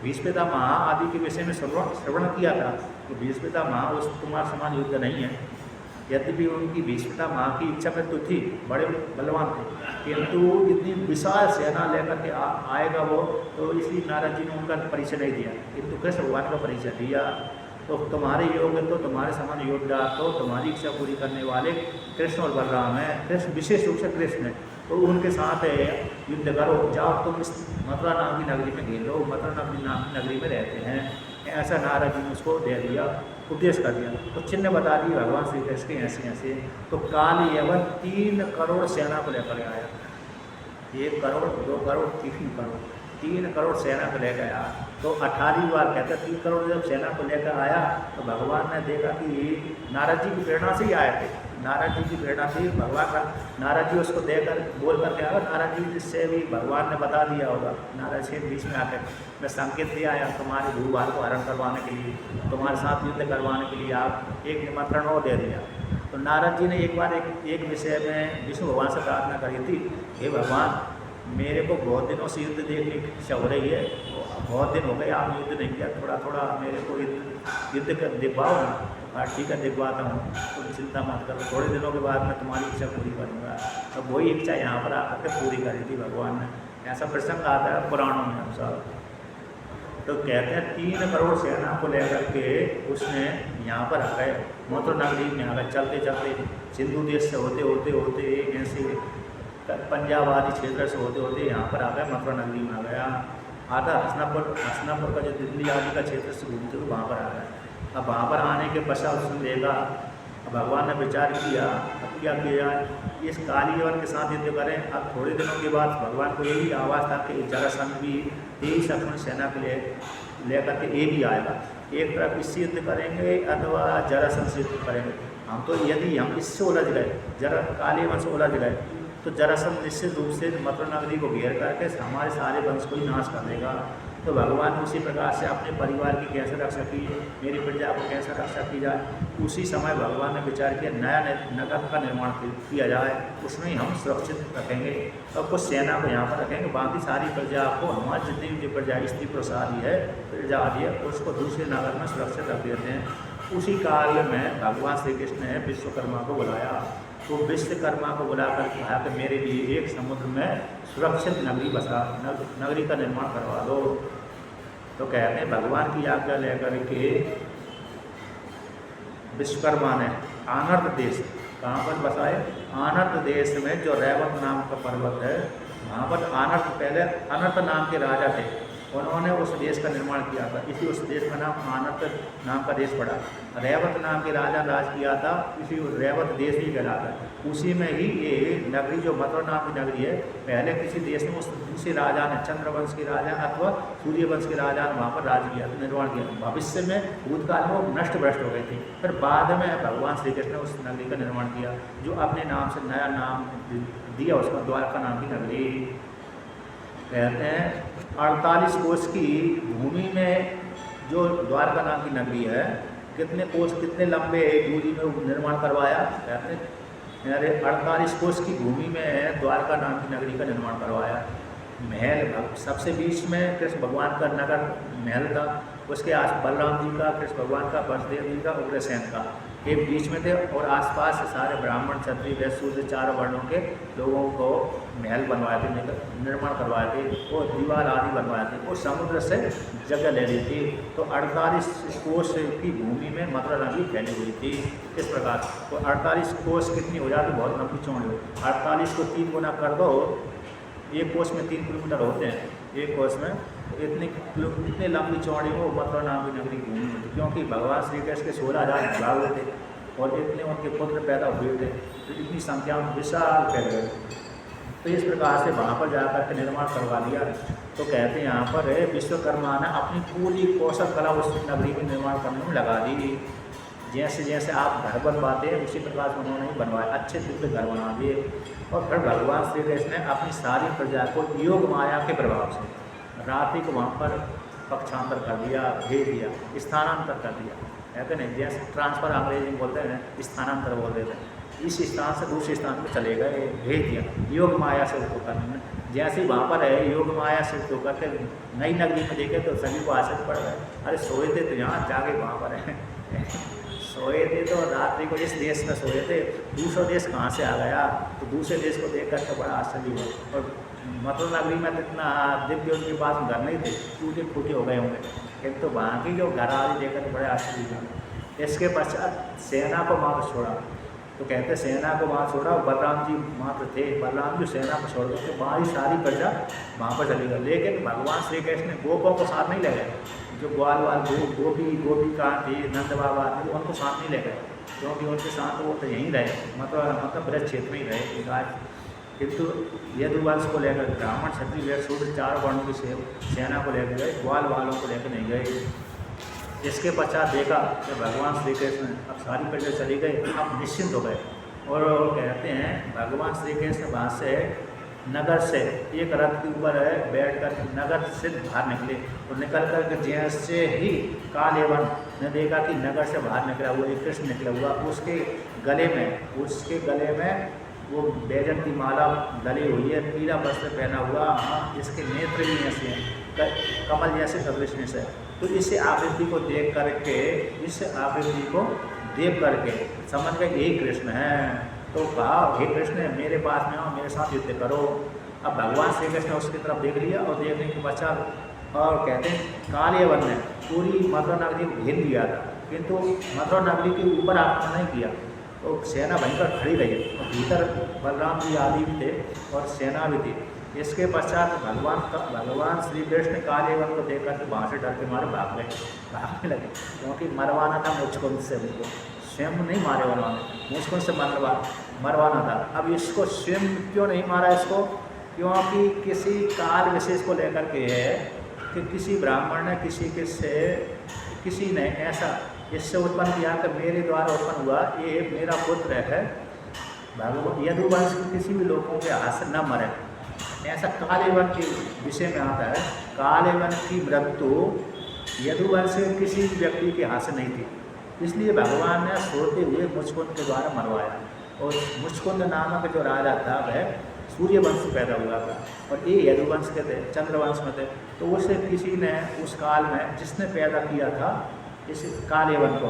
भीष्मपिता महा आदि के विषय में श्रवण किया था, तो भीष्मपिता महा उस तुम्हारे समान युद्ध नहीं है। यद्यपि उनकी भीष्मपिता महा की इच्छा में तो थी, बड़े बलवान थे, किंतु इतनी विशाल सेना लेकर के आएगा वो, तो इसलिए नारद जी ने उनका परिचय नहीं दिया, किंतु कृष्ण भगवान का परिचय दिया। तो तुम्हारे योग तो तुम्हारे समान योद्धा तो तुम्हारी इच्छा पूरी करने वाले कृष्ण और बलराम हैं। कृष्ण विशेष रूप से कृष्ण है, तो उनके साथ युद्ध करो, जाओ तुम इस मथुरा नाम की नगरी में घेर लो, मथुरा नाम की नगरी में रहते हैं। ऐसा नारद जी ने उसको दे दिया, उपदेश कर दिया। तो चिन्ह बता दिए भगवान श्री कृष्ण के ऐसे। तो काल यवन 3 करोड़ सेना को लेकर आया, 1 करोड़ 2 करोड़ 3 करोड़ सेना को लेकर आया। तो 18वीं बार कहते 3 करोड़ जब सेना को लेकर आया तो भगवान ने देखा कि ये नारद जी की प्रेरणा से ही आए थे, नारद जी की प्रेरणा से भगवान का, नारद जी उसको देकर बोल करके आया। नारद जी जिससे भी भगवान ने बता दिया होगा, नारद जी बीच में आकर मैं संकेत दिया आया तुम्हारे भूभार को हरण करवाने के लिए, तुम्हारे साथ युद्ध करवाने के लिए आप एक निमंत्रण और दे दिया। तो नारद जी ने एक बार एक विषय में विष्णु भगवान से प्रार्थना करी थी, हे भगवान मेरे को बहुत दिनों से युद्ध देखने की इच्छा हो रही है, बहुत दिन हो गए आपने युद्ध नहीं किया, थोड़ा मेरे को युद्ध कर दिखवाओ ना। ठीक है दिखवाता हूँ, तुम चिंता मत करो, थोड़े दिनों के बाद मैं तुम्हारी इच्छा पूरी करूँगा। तो वही इच्छा यहाँ पर आकर के पूरी करी थी भगवान ने। ऐसा प्रसंग आता है पुराणों में अनुसार। तो कहते हैं 3 करोड़ सेना को लेकर के उसने यहाँ पर आ गए, मथुरा नगरी में आ गए। चलते सिंधु देश से होते ऐसे पंजाब आदि क्षेत्र से होते यहाँ पर आ गए, मथुरा नगरी में आ गया। आधा हसनापुर का जो दिल्ली आदि का क्षेत्र से घूमते हुए वहाँ पर आ गए। अब वहाँ पर आने के पश्चात उसने देखा, भगवान ने विचार किया अब क्या किया जाए, इस काली यवन के साथ युद्ध करें। अब थोड़े दिनों के बाद भगवान को यही आवाज़ था कि जरासंध भी यही सक्षम सेना के लिए लेकर के ये भी आएगा, एक तरफ इससे युद्ध करेंगे अथवा जरासंध से युद्ध करेंगे। हम तो यदि हम इससे उलझ गए, काली यवन से उलझ गए, तो जरासंध निश्चित रूप से मथुरा नगरी को घेर करके हमारे सारे वंश को ही नाश कर देगा। तो भगवान ने उसी प्रकार से अपने परिवार की कैसे रक्षा की, मेरी प्रजा को कैसे रक्षा की जाए, उसी समय भगवान ने विचार किया नया नगर का निर्माण किया जाए, उसमें हम सुरक्षित रखेंगे और कुछ सेना को यहाँ पर रखेंगे, बाकी सारी प्रजा को हमारी जितनी भी प्रजा स्त्री पुरुष आदि है प्रजा आदि है उसको दूसरे नगर में सुरक्षित रख देते हैं। उसी काल में भगवान श्री कृष्ण ने विश्वकर्मा को बुलाया, तो विश्वकर्मा को बुलाकर कहा कि मेरे लिए एक समुद्र में सुरक्षित नगरी का निर्माण करवा दो। तो कहते हैं भगवान की आज्ञा लेकर के विश्वकर्मा ने आनर्त देश, कहाँ पर बसाए, आनर्त देश में जो रैवत नाम का पर्वत है वहाँ पर आनर्त, पहले अनर्त नाम के राजा थे, उन्होंने उस देश का निर्माण किया था, इसलिए उस देश का नाम आनत नाम का देश पड़ा। रेवत नाम के राजा राज किया था, इसलिए रेवत देश ही कहलाता है। उसी में ही ये नगरी जो मथुरा नाम की नगरी है, पहले किसी देश में उस दूसरे राजा ने, चंद्रवंश के राजा अथवा सूर्यवंश के राजा ने वहाँ पर राज किया, निर्माण किया। भविष्य में भूतकाल में वो नष्ट भ्रष्ट हो गई थी, फिर बाद में भगवान श्री कृष्ण ने उस नगरी का निर्माण किया, जो अपने नाम से नया नाम दिया, उसका द्वारका नाम की नगरी कहते हैं। 48 कोस की भूमि में जो द्वारका नाम की नगरी है, कितने कोस, कितने लंबे दूरी में निर्माण करवाया, कहते हैं अरे 48 कोस की भूमि में द्वारका नाम की नगरी का निर्माण करवाया। महल सबसे बीच में कृष्ण भगवान का नगर महल था, उसके आस बलराम जी का, कृष्ण भगवान का, वसुदेव जी का, उग्रसेन का, ये बीच में थे। और आसपास से सारे ब्राह्मण, क्षत्रिय, वैश्य, शूद्र, चारों वर्णों के लोगों को महल बनवाए थे, निर्माण करवाए थे, वो दीवार आदि बनवाए थे, वो समुद्र से जगह ले ली थी। तो 48 कोस की भूमि में मथुरा नगरी फैली हुई थी। इस प्रकार तो 48 कोस कितनी हो जाती, बहुत लंबी चौड़ी हो। 48 को 3 गुना कर दो, एक कोस में 3 किलोमीटर होते हैं, एक कोस में इतनी लंबी चौड़ी हो मथुरा नाम की नगरी घूमी हुई थी। क्योंकि भगवान श्री कृष्ण के 16,000 भाग थे और इतने उनके पुत्र पैदा हुए थे, तो इतनी संख्या में विशाल फैल गए। तो इस प्रकार से वहाँ पर जाकर के निर्माण करवा लिया। तो कहते हैं यहाँ पर विश्वकर्मा ने अपनी पूरी कौशल कला उस नगरी में निर्माण करने में लगा दी। जैसे जैसे आप घर बनवाते हैं उसी प्रकार से उन्होंने बनवाए, अच्छे दिव्य घर बना दिए। और फिर भगवान श्री कृष्ण ने अपनी सारी प्रजा को योग माया के प्रभाव से रात्रि को वहाँ पर पक्षांतर कर दिया, भेज दिया, स्थानांतर कर दिया, कहते नहीं, जैसे ट्रांसफ़र अंग्रेजी में बोलते हैं, स्थानांतर बोल देते हैं। इस स्थान से दूसरे स्थान पर चले गए, भेज दिया योग माया से उसको करने। जैसे वहाँ पर है योग माया से उसको करके नई नगरी में देखे तो सभी को आश्चर्य पड़ गए, अरे सोए थे तो यहाँ जाके वहाँ पर है सोए थे तो रात्रि को इस देश में सोए थे, दूसरा देश कहाँ से आ गया। तो दूसरे देश को देख कर के बड़ा आश्चर्य हुआ। और मथुरा नगरी में तो इतना दिव्य उनके पास घर नहीं थे, टूटे फूटे हो गए होंगे, एक तो वहाँ की जो घर आदि देख कर बड़े आश्चर्य हुआ। इसके पश्चात सेना को वहाँ पर छोड़ा। तो कहते सेना को वहाँ छोड़ा, बलराम जी वहाँ पर थे, बलराम जी सेना को छोड़ के वहाँ ही सारी प्रजा वहाँ पर चली गई। लेकिन भगवान श्री कृष्ण गोपों को साथ नहीं ले गए, जो ग्वाल वाल गोपी कहाँ थी, नंद बाबा थे, उनको साथ नहीं ले गए, क्योंकि उनके साथ वो तो यहीं रहे, मतलब ब्रज क्षेत्र में ही रहे आज। किंतु यदुवंश को लेकर ब्राह्मण, क्षत्रिय, वैश्य, शूद्र, 4 वर्णों की सेना को लेकर गए, ग्वाल वालों को लेकर नहीं गए। इसके पश्चात देखा कि भगवान श्री कृष्ण अब सारी प्रजा चली गई, अब निश्चिंत हो गए। और कहते हैं भगवान श्री कृष्ण वहाँ से नगर से एक रथ के ऊपर बैठ कर नगर से बाहर निकले। और निकल कर के जैसे ही कालेवन ने देखा कि नगर से बाहर निकला हुआ एक कृष्ण निकला हुआ, उसके गले में वो बैजन की माला डली हुई है, पीला वस्त्र पहना हुआ, इसके नेत्र भी ऐसे हैं कमल जैसे सदृश्य से। तो इस आकृति को देख करके, इस आकृति को देख करके समझ गए यही कृष्ण है। तो कहा हे कृष्ण मेरे पास में आओ, मेरे साथ युद्ध करो। अब भगवान श्री कृष्ण उसकी तरफ देख लिया और देखने के पश्चात और कहते हैं कालेवन ने पूरी मथुरा नगरी को घेर दिया था, किंतु मथुरा नगरी के ऊपर आक्रमण नहीं किया। तो सेना वहीं पर खड़ी रही और भीतर बलराम जी आदि भी थे और सेना भी थी। इसके पश्चात भगवान श्री कृष्ण कालेवन को देख कर वहाँ से डर के मारे भागने लगे, क्योंकि मरवाना था मुचकुंद से, उनको स्वयं नहीं मारे उन्होंने, मुचकुंद से मरवाना था। अब इसको स्वयं क्यों नहीं मारा इसको, क्योंकि किसी काल विशेष को लेकर के है कि किसी ब्राह्मण ने किसी ने ऐसा इससे उत्पन्न किया कि मेरे द्वारा उत्पन्न हुआ, ये मेरा पुत्र है, भगवान यदुवंश किसी भी लोगों के हाथ से न मरे, ऐसा कालेवन के विषय में आता है। कालेवन की मृत्यु यदुवंश किसी व्यक्ति के हाथ से नहीं थी, इसलिए भगवान ने सोते हुए मुचकुंद के द्वारा मरवाया। और मुचकुंद नामक जो राजा था वह सूर्यवंश से पैदा हुआ था और ये यदुवंश के थे, चंद्रवंश में थे। तो उसे किसी ने उस काल में जिसने पैदा किया था इस कालेवन को,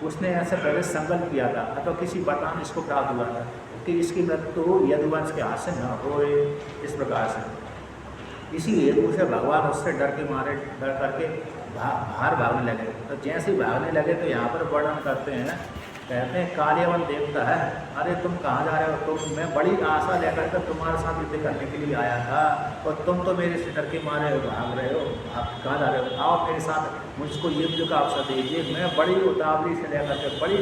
उसने ऐसे पहले संकल्प किया था अथवा किसी वरदान इसको प्राप्त हुआ था कि इसकी मृत्यु यदुवंश के हाथ से न होए। इस प्रकार से इसीलिए उसे भगवान उससे डर करके बाहर भागने लगे। तो जैसे ही भागने लगे तो यहाँ पर वर्णन करते हैं कहते हैं कालियावन देखता है, अरे तुम कहाँ जा रहे हो, तुम मैं बड़ी आशा लेकर के तुम्हारे साथ युद्ध करने के लिए आया था और तुम तो मेरे से डर के मारे भाग रहे हो, आप कहाँ जा रहे हो, आओ मेरे साथ, मुझको युद्ध का अवसर दीजिए। मैं बड़ी उतावली से लेकर के बड़ी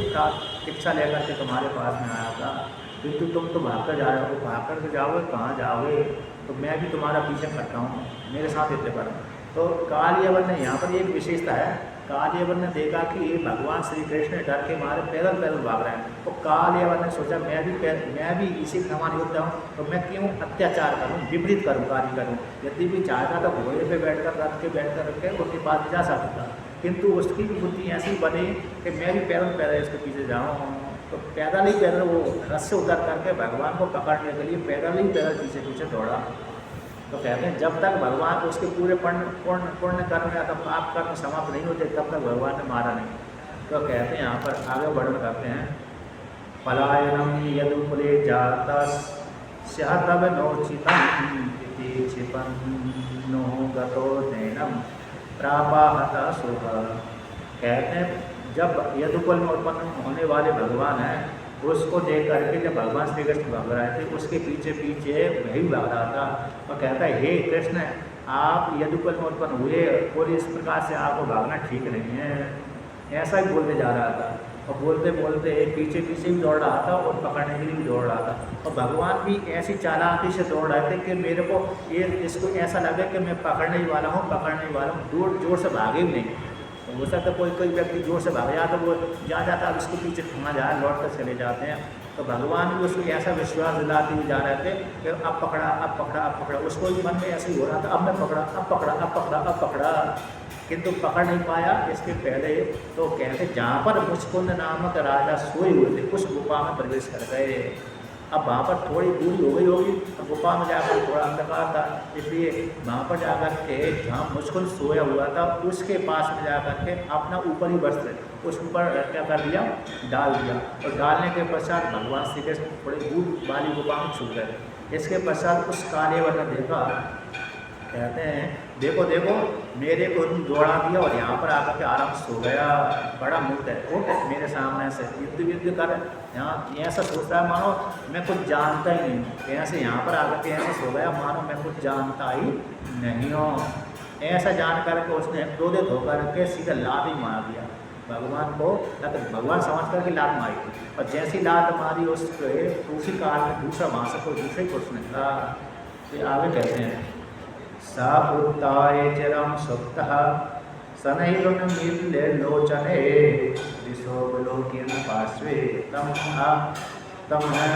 इच्छा लेकर के तुम्हारे पास में आया था, किंतु तुम तो भाग कर जा रहे हो, भाग कर के जाओगे कहाँ जाओगे, तो मैं भी तुम्हारा पीछे करता हूँ, मेरे साथ युद्ध करो। तो कालियावन ने यहाँ पर एक विशेषता है, कालियावन ने देखा कि ये भगवान श्री कृष्ण डर के मारे पैदल पैदल भाग रहे हैं, तो कालियावन ने सोचा मैं भी इसी समान युद्ध हूँ, तो मैं क्यों अत्याचार करूँ, विपरीत करूँ, कार्य करूँ। यदि भी चाहता तो घोड़े पे बैठकर रथ के बैठकर रख के उनके पास जा सकता, किंतु उसकी भी बुद्धि ऐसी बनी कि मैं भी पैदल पैदल इसके पीछे जाऊँ। तो पैदल ही पैदल वो रथ से उतर करके भगवान को पकड़ने के लिए पैदल ही पैदल पीछे पीछे दौड़ा। तो कहते हैं जब तक भगवान उसके पूरे पुण्य कर्म या तो पाप कर्म समाप्त नहीं होते तब तक भगवान ने मारा नहीं। तो कहते हैं यहाँ पर आगे वर्णन करते हैं, पलायनम यदुकुले जातस स्यातव नोचितम इति क्षिपन्नो गतो नैनम प्रापाहत शुभ। कहते हैं जब यदुकुल में उत्पन्न होने वाले भगवान हैं, उसको देख करके जब भगवान श्री कृष्ण भाग रहे थे उसके पीछे पीछे वही भाग रहा था और कहता है, हे कृष्ण आप यदुकुल में उत्पन्न हुए और इस प्रकार से आपको भागना ठीक नहीं है, ऐसा ही बोलते जा रहा था। और बोलते बोलते पीछे पीछे भी दौड़ रहा था और पकड़ने के लिए भी दौड़ रहा था। और भगवान भी ऐसी चालाकी से दौड़ रहे थे कि मेरे को इसको ऐसा लगे कि मैं पकड़ने ही वाला हूँ, जोर से भागे भी नहीं। तो हो सकता है कोई व्यक्ति जोर से भाग जाता, वो जाता अब इसके पीछे थमा जाए, लौट कर चले जाते हैं। तो भगवान भी उसको ऐसा विश्वास दिलाते हुए जा रहे थे कि अब पकड़ा, उसको भी मन में ऐसे ही हो रहा था, अब मैं पकड़ा, अब पकड़ा, किंतु पकड़ नहीं पाया। इसके पहले तो कहते जहाँ पर मुचकुंद नामक राजा सोए हुए थे उस गुफा में प्रवेश कर गए। अब वहाँ पर थोड़ी दूरी हो गई होगी, गुफा में जाकर थोड़ा अंधकार था, इसलिए वहाँ पर जाकर के जहाँ मुचकुंद सोया हुआ था उसके पास में जाकर के अपना ऊपरी वस्त्र उस ऊपर क्या कर दिया, डाल दिया। और डालने के पश्चात भगवान श्री कृष्ण थोड़ी दूर वाली गुफा में छूट गए। इसके पश्चात उस कालेवर ने देखा, कहते हैं देखो मेरे को दौड़ा दिया और यहाँ पर आकर के आराम सो गया, बड़ा मूर्ख है, उठ मेरे सामने से युद्ध कर। यहाँ ऐसा सोचता है मानो मैं कुछ जानता ही नहीं, ऐसे यहाँ पर आकर के ऐसा सो गया मानो मैं कुछ जानता ही नहीं हूँ। ऐसा जान करके उसने क्रोधित होकर के सीधा लात ही मार दिया भगवान को, भगवान समझ करके लात मारी। और जैसी लात मारी उसी काल में दूसरा वहाँ से कोई दूसरे पुरुष निकला। तो आगे कहते हैं, सा उत्ताय चिरम सुप्तः शनैरुन्मील्य लोचने दिशोऽवलोकयन् पार्श्वे तम्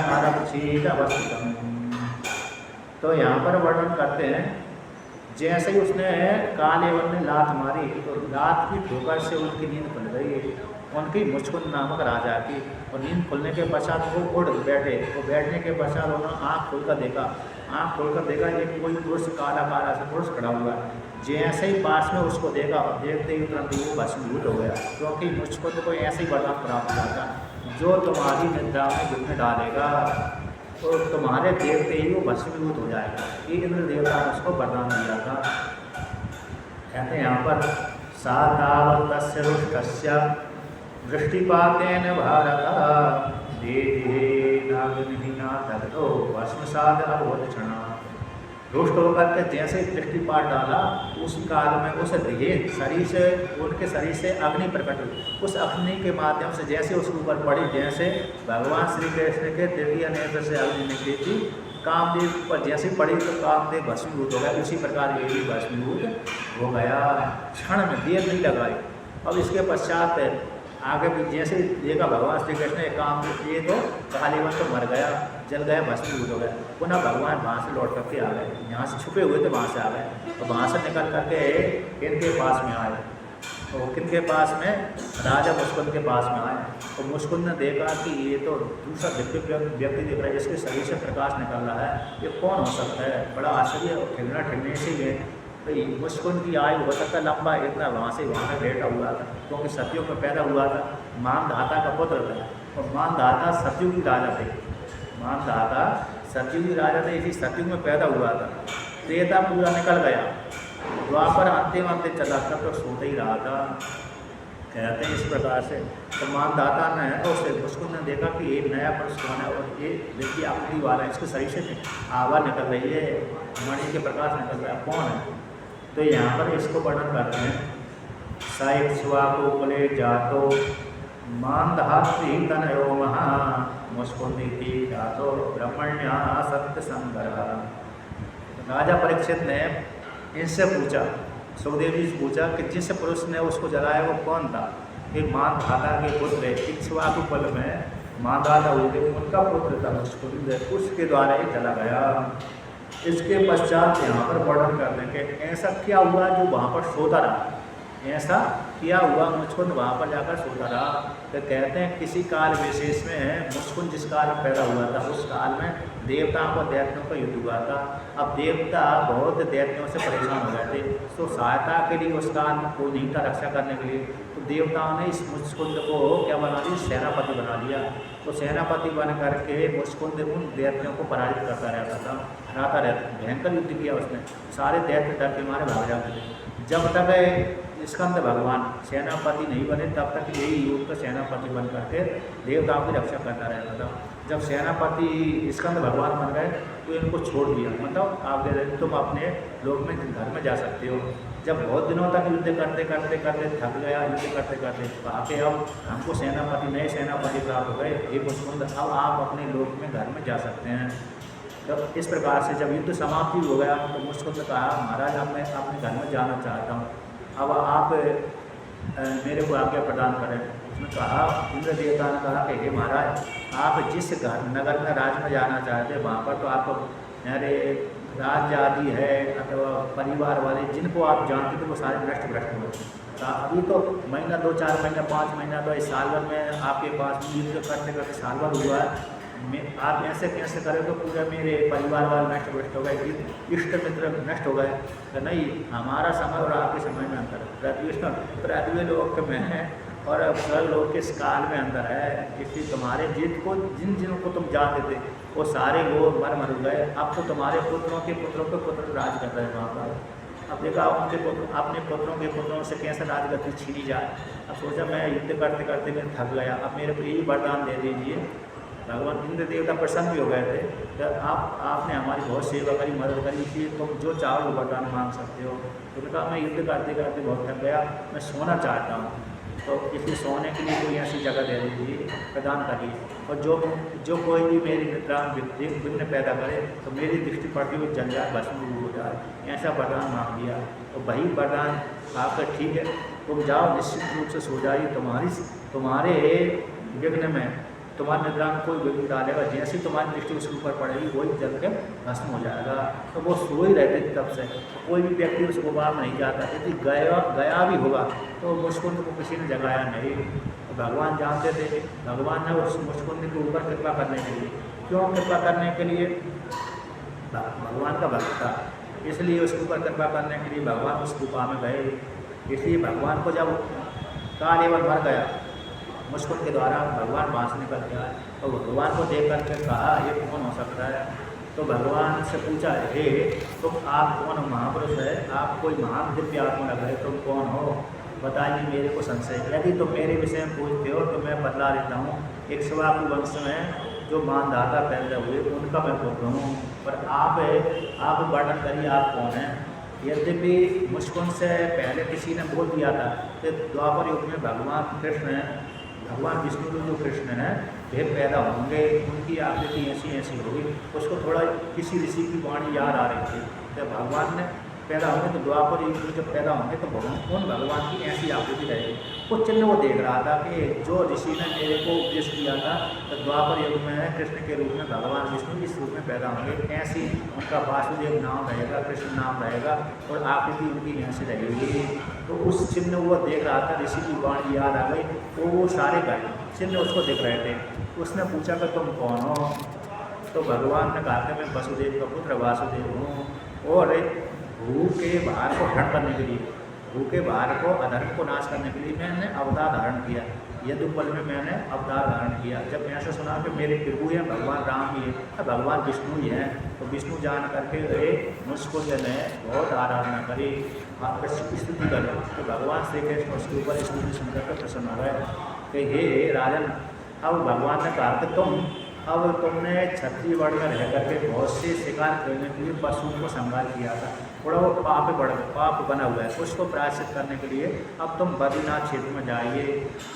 आरक्षितवस्त्रम्। तो यहाँ पर वर्णन करते हैं, जैसे ही उसने कालेवन ने लात मारी तो लात की ठोकर से उनकी नींद खुल गई, उनकी मुचकुंद नामक राजा की। और नींद खुलने के पश्चात वो उठ बैठे, वो बैठने के पश्चात उन्होंने आँख खोलकर देखा एक कोई पुरुष काला सा पुरुष खड़ा हुआ है। जैसे ही पास में उसको देखा, देखते ही तुरंत वो भस्मीभूत हो गया, क्योंकि मुचकुंद को ऐसे ही वरदान प्राप्त हुआ था, जो तुम्हारी निद्रा में घुटने डालेगा तो तुम्हारे देखते ही वो भस्मीभूत हो जाएगा। ये इंद्र देवता ने उसको वरदान दिया था। कहते हैं यहाँ पर, सा तावतस्य रुष्टस्य दृष्टिपातेन भारत देहेनाग्निना दग्धो भस्मसाद अवोचना। रुष्ट होकर के जैसे दृष्टिपात डाला उसी काल में उस शरीर से, उनके शरीर से अग्नि प्रकट हुई। उस अग्नि के माध्यम से जैसे उसके ऊपर पड़ी, जैसे भगवान श्री कृष्ण के तृतीय नेत्र से अग्नि निकली थी, कामदेव पर जैसे पड़ी तो कामदेव भस्मीभूत हो गया, उसी प्रकार ये भी भस्मीभूत हो गया, क्षण में, देर नहीं लगाई। अब इसके पश्चात आगे भी जैसे देखा भगवान श्री कृष्ण ने काम किए तो कालीवन तो मर गया, जल गया, भस्मीभूत हो गया। पुनः भगवान वहाँ से लौट करके आ गए, यहाँ से छुपे हुए थे वहाँ से आ गए, तो वहाँ से निकल करके इनके पास में आए। तो किनके पास में, राजा मुचकुंद के पास में आए। तो मुचकुंद ने देखा कि ये तो दूसरा दिव्य व्यक्ति दिख रहा है, जिसके शरीर से प्रकाश निकल रहा है, ये कौन हो सकता है, बड़ा आश्चर्य। ठिलने से ही तो मुचकुंद की आयु हो सकता लंबा, इतना वहाँ से वहाँ में बैठा हुआ था, क्योंकि सतयुग में पैदा हुआ था, मानधाता का पुत्र था। और मानधाता सतयुगी राजा थे, मानधाता सतयुगी राजा थे, इसी सतयुग में पैदा हुआ था। त्रेता पूरा निकल गया, द्वापर अंतिम चला, तब तो सोते ही रहा था। कहते हैं इस प्रकार से। तो मानदाता ने तो उसे मुस्कुन ने देखा कि ये नया पुरुष कौन है, और ये देखिए आकृति वाला है, इसके शरीर से आवाज़ निकल रही है, मणि के प्रकाश निकल रहा है, कौन है। तो यहाँ पर इसको वर्णन करते हैं, साइक स्वाको कुले जातो मानधात्री तनयो महा मुस्कुंदी जातो ब्रह्मण्या सत्य संग्रह। राजा परीक्षित ने इनसे पूछा, सुखदेव जी से पूछा कि जिस पुरुष ने उसको जलाया वो कौन था। एक मानधाता के पुत्र इक्ष्वाकु कुल में मानधाता हुए उनका पुत्र था मुस्कुंद, उसके द्वारा ही चला गया। इसके पश्चात यहाँ पर वर्णन कर दें कि ऐसा क्या हुआ जो वहाँ पर सोता रहा, ऐसा क्या हुआ मुस्कुंद वहाँ पर जाकर सोता रहा। तो कहते हैं किसी काल विशेष में मुस्कुंद जिस काल में पैदा हुआ था उस काल में देवताओं को दैत्यों का युद्ध हुआ था। अब देवता बहुत दैत्यों से परेशान हो गए थे, तो सहायता के लिए उस काल में कोई नहीं था रक्षा करने के लिए। तो देवताओं ने इस मुस्कुंद को क्या बना दिया, सेनापति बना लिया। तो सेनापति बन करके मुस्कुंद उन दैत्यों को पराजित करता रहता भयंकर युद्ध किया उसने, सारे दैत्य डर के मारे भाग जाते थे। जब तक स्कंद भगवान सेनापति नहीं बने तब तक यही युग का सेनापति बन करके देवताओं की रक्षा करता रहता था। जब सेनापति स्कंद भगवान बन गए तो इनको छोड़ दिया, मतलब आप तुम अपने लोक में घर में जा सकते हो। जब बहुत दिनों तक युद्ध करते करते करते थक गया, युद्ध करते करते कहा कि अब हमको सेनापति नए सेनापति प्राप्त हो गए, हे मुस्कुंद अब आप अपने लोक में घर में जा सकते हैं। तब इस प्रकार से जब युद्ध समाप्ति हो गया तो मुस्कुंद कहा, महाराज अब मैं अपने घर में जाना चाहता हूँ, अब आप मेरे को आज्ञा प्रदान करें। उसने कहा, इंद्र देवता ने कहा कि हे महाराज आप जिस घर नगर में राज में जाना चाहते हैं वहाँ पर तो आपको मेरे राज्य आदि है अथवा परिवार वाले जिनको आप जानते थे वो सारे नष्ट भ्रष्ट हुए। अभी तो महीना 2-4 महीना 5 महीना तो इस साल भर में आपके पास युद्ध करते करते साल भर हुआ है, आप ऐसे कैसे करें तो पूरा मेरे परिवार वाले नष्ट भ्रष्ट हो गए, इष्ट मित्र नष्ट हो गए। तो नहीं, हमारा समय और आपके समय में अंतर, पृथ्वी लोक में है और स्वर्ग लोक के इस काल में अंतर है। इसलिए तुम्हारे जिनको तुम जानते थे वो सारे वो मर गए। अब तो तुम्हारे पुत्रों के पुत्र राज कर रहे हैं वहाँ पर। अब देखा उनके पुत्र अपने पुत्रों के पुत्रों से कैसे राजगद्दी छीनी जाए। अब सोचा मैं युद्ध करते करते मैं थक गया, अब मेरे को यही वरदान दे दीजिए। भगवान इंद्र देवता प्रसन्न भी हो गए थे कि आपने हमारी बहुत सेवा करी, मदद करी, इसलिए तुम जो चाहो वो वरदान मांग सकते हो। तो उन्होंने कहा मैं युद्ध करते करते बहुत थक गया, मैं सोना चाहता हूँ, तो इसलिए सोने के लिए कोई ऐसी जगह दे दीजिए, प्रदान करिए। और जो कोई भी मेरी निद्रा विघ्न पैदा करे तो मेरी दृष्टि पड़ती हुई जल जाए, भस्म हो जाए, ऐसा वरदान मांग दिया। तो वही वरदान आपका ठीक है, तुम जाओ निश्चित रूप से सो जाइए, तुम्हारे विघ्न में तुम्हारी निद्रा में कोई विघ्न डालेगा, जैसी तुम्हारी दृष्टि उसके ऊपर पड़ेगी वही जल के भस्म हो जाएगा। तो वो सो ही रहते थे तब से, तो कोई भी व्यक्ति उस गुफा में नहीं जाता। यदि गया भी होगा तो मुस्कुंद को किसी ने जगाया नहीं। तो भगवान जानते थे, भगवान ने उस मुस्कुंद के ऊपर कृपा करने के लिए, क्यों कृपा करने के लिए, भगवान का भक्त था इसलिए उसके ऊपर कृपा करने के लिए भगवान उस गुफा में गए। इसलिए भगवान को जब काल एवं मर गया मुस्कुंद के द्वारा, भगवान वहाँ से निकल गया और भगवान को देख करके कहा ये कौन हो सकता है। तो भगवान से पूछा, हे तुम आप कौन महापुरुष है, आप कोई महान दिव्य आत्मा लग रहे, तुम कौन हो, बताइए मेरे को संशय। यदि तुम मेरे विषय में पूछते हो तो मैं बतला देता हूँ। इक्ष्वाकु वंश में जो मानधाता पैदा हुए उनका मैं पुत्र हूँ, पर आप वर्णन करिए आप कौन हैं। यद्यपि मुस्कुंद से पहले किसी ने बोल दिया था कि द्वापर युग में भगवान विष्णु जो कृष्ण हैं वे पैदा होंगे, उनकी आकृति ऐसी होगी। उसको थोड़ा किसी ऋषि की वाणी याद आ रही थी, तो भगवान ने पैदा होंगे तो द्वापर युग में जब पैदा होंगे तो भगवान की ऐसी आकृति रहेगी। कुछ चिन्ह वो देख रहा था कि जो ऋषि ने मेरे को उपदेश किया था तो द्वापर युग में कृष्ण के रूप में भगवान विष्णु इस रूप में पैदा होंगे, ऐसी उनका वासुदेव नाम रहेगा, कृष्ण नाम रहेगा और आकृति उनकी ऐसी रहेगी। तो उस चिन्ह वो देख रहा था, ऋषि की वाणी याद आ गई, तो वो सारे चिन्ह उसको देख रहे थे। उसने पूछा कि तुम कौन हो। तो भगवान ने कहा कि मैं वसुदेव का पुत्र वासुदेव हूँ और भूख के भार को हरण करने के लिए, भूखे भार को अधर्म को नाश करने के लिए मैंने अवतार धारण किया। यदुपल में मैंने अवतार धारण किया। जब ऐसा सुना कि मेरे प्रभु हैं भगवान राम ही है, भगवान विष्णु ही हैं, तो विष्णु जान करके मुस्कुंद ने बहुत आराधना करी। आप स्तुति करें। तो भगवान श्री कृष्ण उसके ऊपर स्तुति सुनकर के प्रसन्न हो गए कि हे राजन, अब भगवान ने कहा कि अब तुमने क्षत्रिय वर्ण में रह करके बहुत से शिकार करने के लिए पशुओं को संहार किया था, थोड़ा वो पाप बना हुआ है, उसको प्रायश्चित करने के लिए अब तुम बद्रीनाथ क्षेत्र में जाइए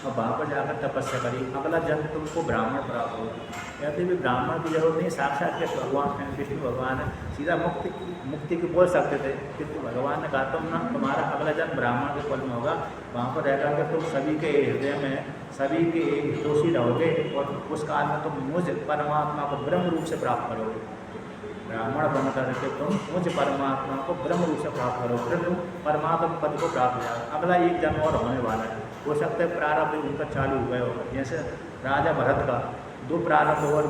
और वहाँ पर जाकर तपस्या करिए, अगला जन्म तुमको ब्राह्मण प्राप्त होगा। कहते भी ब्राह्मण की जरूरत नहीं, साक्षात के भगवान हैं, विष्णु भगवान है, सीधा मुक्ति की बोल सकते थे, किंतु भगवान ने कहा तुम ना, तुम्हारा अगला जन्म ब्राह्मण के कुल में होगा, वहाँ पर रह करके तुम सभी के हृदय में सभी के दोषी रहोगे और उस काल में तुम मुझ परमात्मा को ब्रह्म रूप से प्राप्त करोगे। ब्राह्मण बन करके तुम मुझ परमात्मा को ब्रह्म रूप से प्राप्त करोगे, फिर तुम परमात्मा पद को प्राप्त हो जाओगे। अगला एक जन्म और होने वाला है, हो सकता है प्रारब्ध उनका चालू हुआ होगा। जैसे राजा भरत का 2 प्रारब्ध और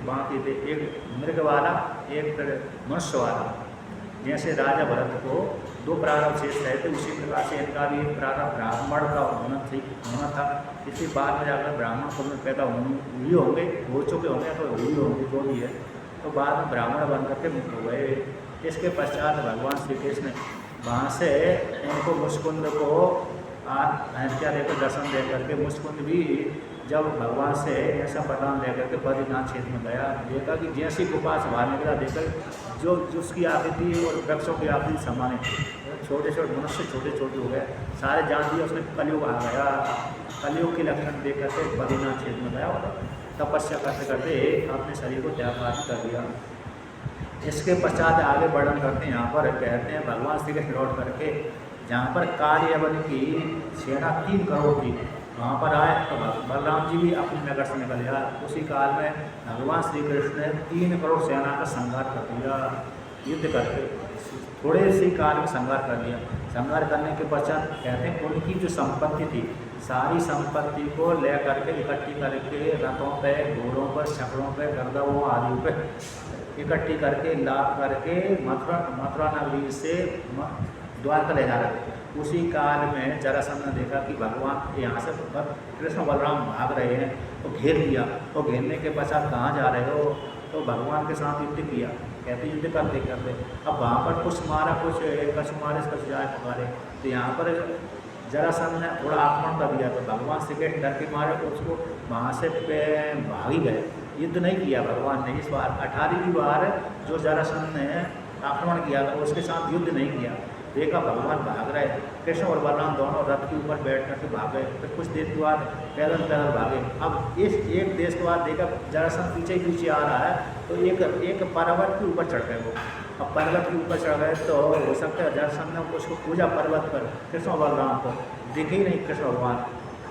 बाकी थे, एक मृग वाला एक मनुष्य वाला। जैसे राजा भरत को 2 प्रारब्ध शेष रहे थे, उसी प्रकार से इनका भी एक प्रारब्ध ब्राह्मण का होना था। इसी बाद में जाकर ब्राह्मण कुल में पैदा हुए होंगे, हो चुके होंगे तो हुए होंगे, जो भी है, तो बाद में ब्राह्मण बन करके मुक्त हो गए। इसके पश्चात भगवान श्री कृष्ण वहाँ से उनको मुस्कुंद को क्या देकर दर्शन दे करके, मुस्कुंद भी जब भगवान से ऐसा प्रदान लेकर के बद्रीनाथ क्षेत्र में गया, देखा कि जैसी गुफा से बाहर निकला, देखकर जो उसकी आकृति और वृक्षों की आकृति समान है, छोटे छोटे मनुष्य छोटे छोटे हो गए, सारे जान दिए, उसमें कलयुग आ गया। कलयुग के लक्षण देख करके बद्रीनाथ क्षेत्र में गया और तपस्या करते करते अपने शरीर को त्याग कर दिया। इसके पश्चात आगे वर्णन करते हैं, यहाँ पर कहते हैं भगवान श्री कृष्ण लौट करके जहाँ पर कार्यवन की सेना 3 करोड़ थी, वहाँ पर आए तो बलराम जी भी अपने नगर से निकल गया। उसी काल में भगवान श्री कृष्ण ने 3 करोड़ सेना का संहार कर दिया, युद्ध करके थोड़े से काल में संहार कर दिया। संहार करने के पश्चात कहते हैं उनकी जो संपत्ति थी, सारी संपत्ति को ले करके इकट्ठी करके रथों पे, घोड़ों पर, छकड़ों पे, गरदों आदि पे इकट्ठी करके लाभ करके मथुरा नगरी से द्वारका ले जा रहे थे। उसी काल में जरासंध ने देखा कि भगवान यहाँ से कृष्ण बलराम भाग रहे हैं, तो घेर लिया। तो घेरने के पश्चात कहाँ जा रहे हो, तो भगवान के साथ युद्ध किया। कहते युद्ध करते करते अब वहाँ पर कुछ मारा, कुछ मारे, कुछ जाए पकारे। तो यहाँ पर जरासंध ने थोड़ा आक्रमण कर दिया, तो भगवान श्री कृष्ण डर के मारे तो उसको वहाँ से भाग ही गए, युद्ध नहीं किया भगवान ने। इस बार 18वीं बार जो जरासंध ने आक्रमण किया था उसके साथ युद्ध नहीं किया। देखा भगवान भाग रहे, कृष्ण और बलराम दोनों रथ के ऊपर बैठ करके भागे। फिर कुछ देर के बाद पैदल भागे। अब इस एक देश के बाद देखा जरासंध पीछे ही पीछे आ रहा है, तो एक पर्वत के ऊपर चढ़ गए वो। अब पर्वत के ऊपर चढ़ गए तो हो सकता है जरासंध ने उसको पूजा पर्वत पर कृष्ण और बलराम को, दिखे ही नहीं कृष्ण भगवान,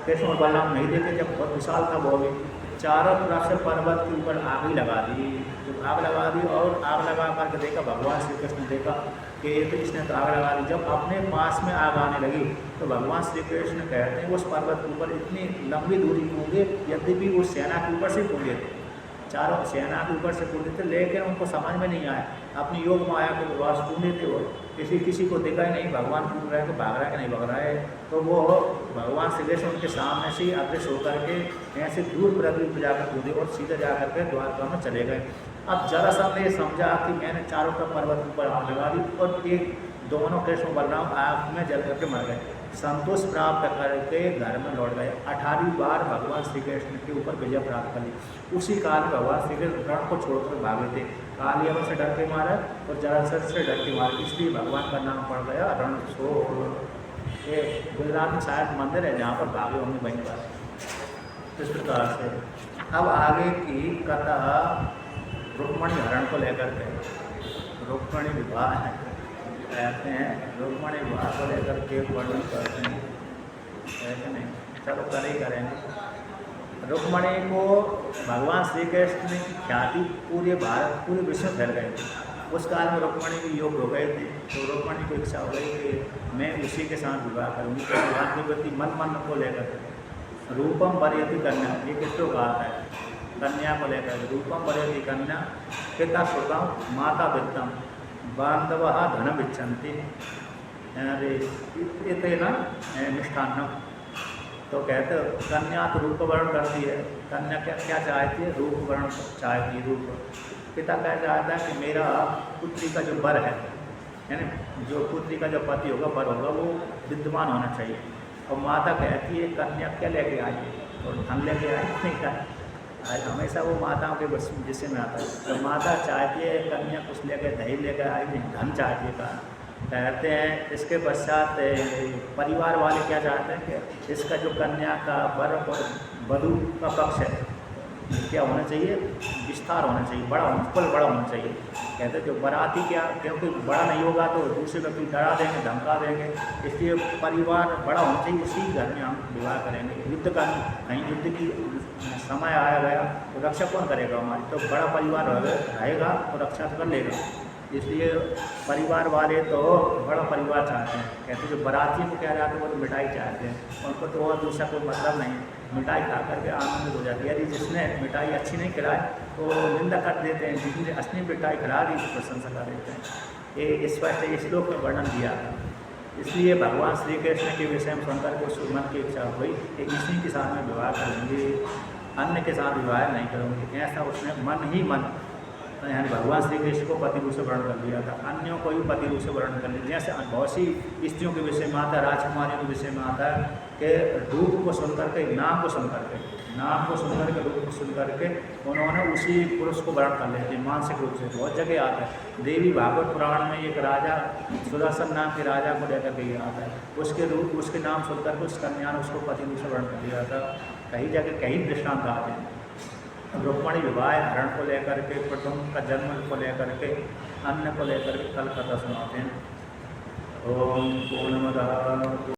कृष्ण और बलराम नहीं देखे। जब बहुत विशाल था वो भी, चारों तरफ से पर्वत के ऊपर आग ही लगा दी। तो आग लगा दी और आग लगा करके देखा भगवान श्री कृष्ण ने देखा कि ये तो इसने तो आग लगा दी। जब अपने पास में आग आने लगी तो भगवान श्री कृष्ण कहते हैं उस पर्वत के ऊपर इतनी लंबी दूरी कूदे, यद्यपि वो सेना के ऊपर से कूदे थे, चारों सेना के ऊपर से कूदे थे, लेकिन उनको समझ में नहीं आया। अपनी योग माया के प्रवास कूदे थे वो, किसी को देखा ही नहीं भगवान कूद रहा है कि भाग रहा है कि नहीं भाग रहा है। तो वो भगवान श्री कृष्ण उनके सामने से अदृश्य होकर के ऐसे दूर पृथ्वी पर जाकर कूदे और सीधे जाकर के द्वारका में चले गए। अब जरासंध ने ये समझा कि मैंने चारों तरफ पर्वत के ऊपर आग लगा दी और एक दोनों कृष्ण बलराम आग में जल करके मर गए। संतोष प्राप्त करके घर में लौट गए। 18वीं बार भगवान श्री कृष्ण के ऊपर विजय प्राप्त कर ली। उसी काल में भगवान श्री कृष्ण रण को छोड़कर भागे थे, कालियावन से डर के मारा और जरासंध से डर के मारा, इसलिए भगवान का नाम पड़ गया रणछोड़। ये गुजरात में शायद मंदिर है जहाँ पर भागे होंगे वहीं पर। इस प्रकार से अब आगे की कथा रुक्मणी हरण को लेकर के, रुक्मणी विवाह है कहते हैं, रुक्मणी विवाह को लेकर के वर्णन करते हैं, ऐसे नहीं चलो करेंगे। रुक्मणी को भगवान श्री कृष्ण की ख्याति पूरे भारत पूरे विश्व फैल गए थे। उस काल में रुक्मणी भी योग हो गए थे, तो रुक्मणी को इच्छा हो गई कि मैं उसी के साथ विवाह करूँगी। तो भगवान के प्रति मन को लेकर रूपम वरयति कन्या, ये किसको कहा है, कन्या को लेकर रूपम वरयति कन्या, पिता सुतम माता वित्तम बांधव धनम इच्छन्ति इतना मिष्ठान्नम। तो कहते कन्या तो रूप वर्ण करती है, कन्या क्या चाहती है, रूप वर्ण चाहती है। रूप पिता क्या चाहता है कि मेरा पुत्री का जो वर है यानी जो पुत्री का जो पति होगा, वर होगा, वो विद्वान होना चाहिए। और माता कहती है कन्या क्या लेके आई है, तो धन लेके आई नहीं का, हमेशा वो माताओं के बस जिससे में आता है। तो माता चाहती है कन्या कुछ लेके दही लेकर आई नहीं, धन चाहती है का कहते हैं। इसके पश्चात परिवार वाले क्या चाहते हैं कि इसका जो कन्या का वर और वधू का पक्ष है क्या होना चाहिए, विस्तार होना चाहिए, बड़ा होना, कुल बड़ा होना चाहिए। कहते जो बाराती क्या, क्योंकि बड़ा नहीं होगा तो दूसरे व्यक्ति डरा देंगे, धमका देंगे, इसलिए परिवार बड़ा होना चाहिए, उसी घर में हम विवाह करेंगे। युद्ध का कहीं युद्ध की समय आया गया तो रक्षा कौन करेगा हमारी, तो बड़ा परिवार रहेगा तो रक्षा तो कर लेगा। इसलिए परिवार वाले तो बड़ा परिवार चाहते हैं। कहते जो बाराती को कह रहा है तो वो तो मिठाई चाहते हैं, उनको तो और दूसरा कोई मतलब नहीं, मिठाई खा करके आनंद हो जाती है। यदि जिसने मिठाई अच्छी नहीं खिलाई तो निंदा कर देते हैं, जिसने असली मिठाई खिला दी तो प्रशंसा कर देते हैं। ये स्पष्ट इस श्लोक में वर्णन दिया था। इसलिए भगवान श्री कृष्ण के विषय में सुनकर को सुमन की इच्छा हुई कि इसी के साथ में विवाह करूँगी, अन्य के साथ विवाह नहीं करूँगी। ऐसा उसने मन ही मन, यानी भगवान श्री कृष्ण को पति रूप से वर्णन कर लिया था, अन्यों को भी पति रूप से वर्णन कर लिया। जैसे बहुत सी स्त्रियों के विषय में आता है, राजकुमारियों के विषय में आता है कि रूप को सुनकर के, नाम को सुनकर के, नाम को सुनकर के, रूप को सुनकर के उन्होंने उसी पुरुष को वर्णन कर लेते हैं मानसिक रूप से। बहुत जगह आता है, देवी भागवत पुराण में एक राजा सुदर्शन नाम के राजा को लेकर के आता है, उसके रूप, उसके नाम सुनकर के उस कन्या ने उसको पति रूप से वर्णन कर लिया था। कई जगह कई दृष्टांत आते हैं। रुक्मणी विवाह हरण को लेकर के, कुटुंब का जन्म को लेकर के, अन्न को लेकर के कल कथा सुनाते हैं। ओम पूर्णमदः